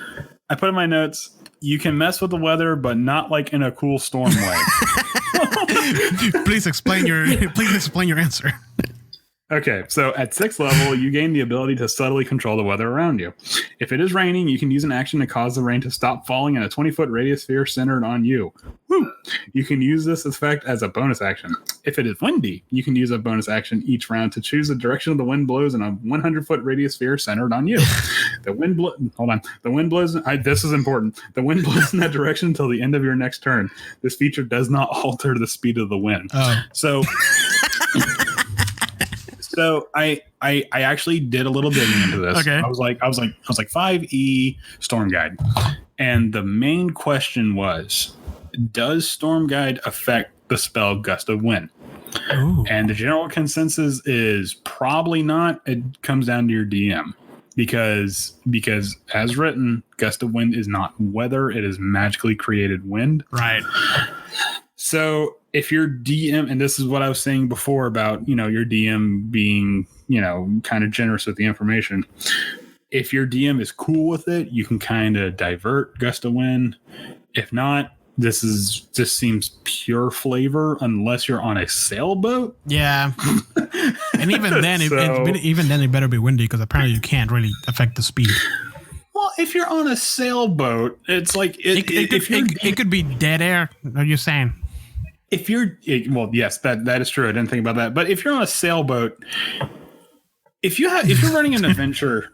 You can mess with the weather, but not like in a cool storm way. Please explain your answer. Okay, so at 6th level, you gain the ability to subtly control the weather around you. If it is raining, you can use an action to cause the rain to stop falling in a 20-foot radius sphere centered on you. Woo! You can use this effect as a bonus action. If it is windy, you can use a bonus action each round to choose the direction of the wind blows in a 100-foot radius sphere centered on you. The wind blows. This is important. The wind blows in that direction until the end of your next turn. This feature does not alter the speed of the wind. Oh. So I actually did a little digging into this. Okay. I was like 5e Storm Guide. And the main question was, does Storm Guide affect the spell Gust of Wind? Ooh. And the general consensus is probably not. It comes down to your DM. Because as written, Gust of Wind is not weather, it is magically created wind. Right. So if your DM, and this is what I was saying before about, your DM being, kind of generous with the information. If your DM is cool with it, you can kind of divert Gust of Wind. If not, this seems pure flavor unless you're on a sailboat. Yeah. And even then, it better be windy because apparently you can't really affect the speed. Well, if you're on a sailboat, it's like it could be dead air. Are you saying? Yes, that is true. I didn't think about that. But if you're on a sailboat, if you're running an adventure,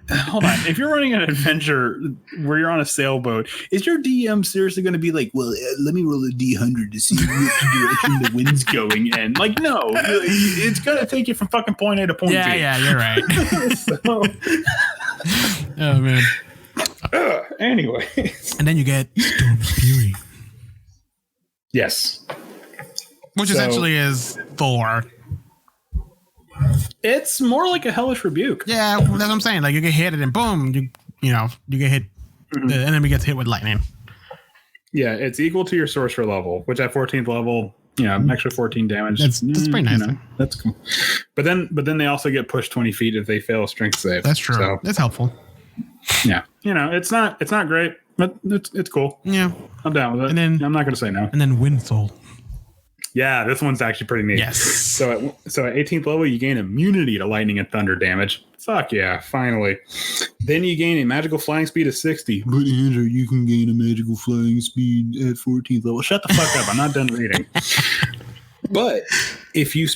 hold on. If you're running an adventure where you're on a sailboat, is your DM seriously going to be like, well, let me roll a D100 to see which direction the wind's going in? Like, no, it's going to take you from fucking point A to point B. Yeah, you're right. So, oh man. Anyway, and then you get Storm's Fury. Yes. Which essentially is Thor. It's more like a hellish rebuke. Yeah, that's what I'm saying. Like you get hit and boom, you get hit. Mm-hmm. The enemy gets hit with lightning. Yeah, it's equal to your sorcerer level, which at 14th level, an extra 14 damage. That's pretty nice. That's cool. But then they also get pushed 20 feet if they fail a strength save. That's true. So, that's helpful. Yeah, it's not great, but it's cool. Yeah, I'm down with it. And then I'm not going to say no. And then Wind Soul. Yeah, this one's actually pretty neat. Yes. So at 18th level, you gain immunity to lightning and thunder damage. Fuck yeah, finally. Then you gain a magical flying speed of 60. But Andrew, you can gain a magical flying speed at 14th level. Shut the fuck up. I'm not done reading. But if you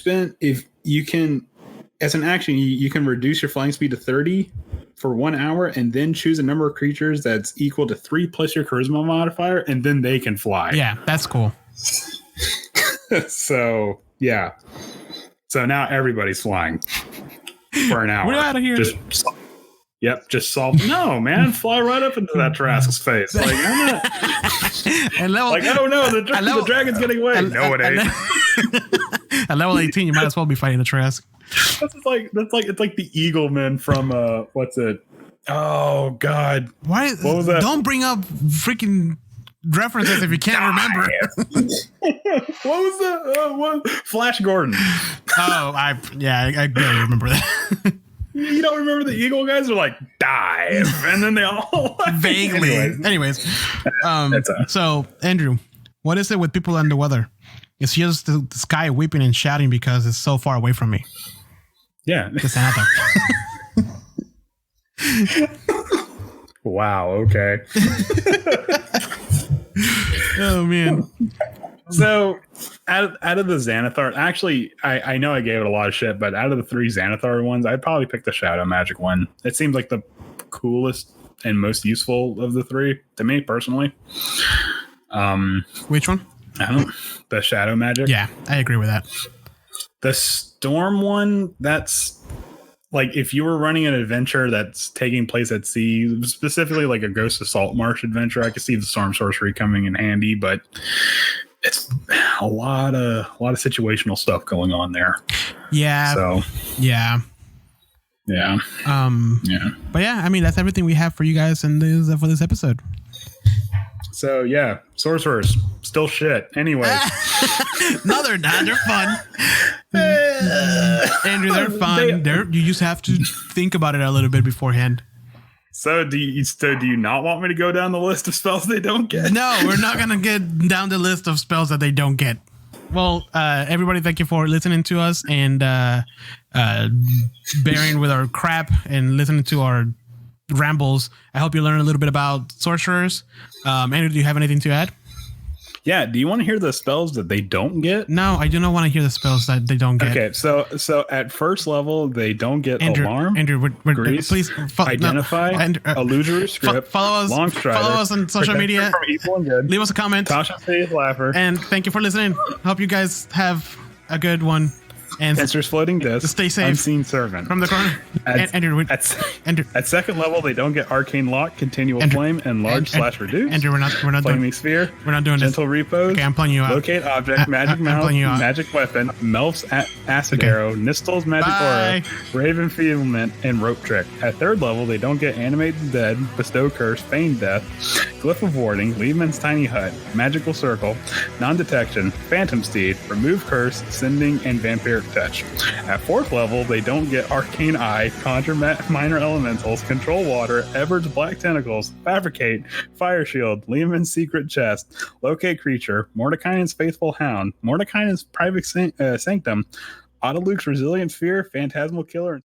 can, as an action, you can reduce your flying speed to 30 for 1 hour and then choose a number of creatures that's equal to 3 plus your charisma modifier, and then they can fly. Yeah, that's cool. So yeah, so now everybody's flying for an hour. We're out of here. Just solve. No, man, fly right up into that Tarrasque's face. Like I'm not. And level, like oh no, the dragon's getting away. No, it ain't. At level 18, you might as well be fighting the Tarrasque. It's like the Eagle Man from what's it? Oh God, what was that? Don't bring up freaking references if you can't remember. What was the Flash Gordon? Oh, I barely remember that. You don't remember the Eagle guys are like dive, and then they all vaguely. Anyways, so Andrew, what is it with people under weather? It's just the sky weeping and shouting because it's so far away from me. Yeah, it's another. Wow. Okay. Oh man. So out of the Xanathar, actually, I know I gave it a lot of shit, but out of the 3 Xanathar ones, I'd probably pick the Shadow Magic one. It seems like the coolest and most useful of the 3 to me personally. Which one? I don't know. The Shadow Magic. Yeah, I agree with that. The Storm one, that's like if you were running an adventure that's taking place at sea, specifically like a Ghost of Saltmarsh adventure, I could see the Storm Sorcery coming in handy, but it's a lot of situational stuff going on there. Yeah. So yeah. Yeah. Yeah. But yeah, I mean that's everything we have for you guys in for this episode. So yeah, Sorcerers still shit. Anyways. No, they're not. They're fun. Andrew, they're fun. You just have to think about it a little bit beforehand. So do you not want me to go down the list of spells they don't get? No, we're not gonna get down the list of spells that they don't get. Well, everybody, thank you for listening to us and bearing with our crap and listening to our rambles. I hope you learn a little bit about sorcerers. Andrew, do you have anything to add? Yeah. Do you want to hear the spells that they don't get? No, I do not want to hear the spells that they don't get. Okay, so at first level, they don't get Andrew, alarm. Andrew, grease, please identify, illusory script, follow us, long strider, follow us on social media, from evil and good, leave us a comment, cautious faith laugher, and thank you for listening. Hope you guys have a good one. And Tensor's floating disc, stay safe. Unseen servant. From the corner. Andrew, at second level, they don't get arcane lock, continual flame, and large / reduce. Andrew, we're not flaming doing sphere. We're not doing gentle this. repose. Okay, I'm pulling you out. Locate object, magic mouth, magic weapon, Melf's acid arrow, Nistel's magic aura, raven feeblement, and rope trick. At third level, they don't get animate the dead, bestow curse, feign death, glyph of warding, Leadman's tiny hut, magical circle, non-detection, phantom steed, remove curse, sending, and vampiric touch. At fourth level, they don't get arcane eye, conjure minor elementals, control water, Ever's black tentacles, fabricate, fire shield, Lehman's secret chest, locate creature, Mordekainen's faithful hound, Mordekainen's private sanctum, Autoluke's resilient fear, phantasmal killer,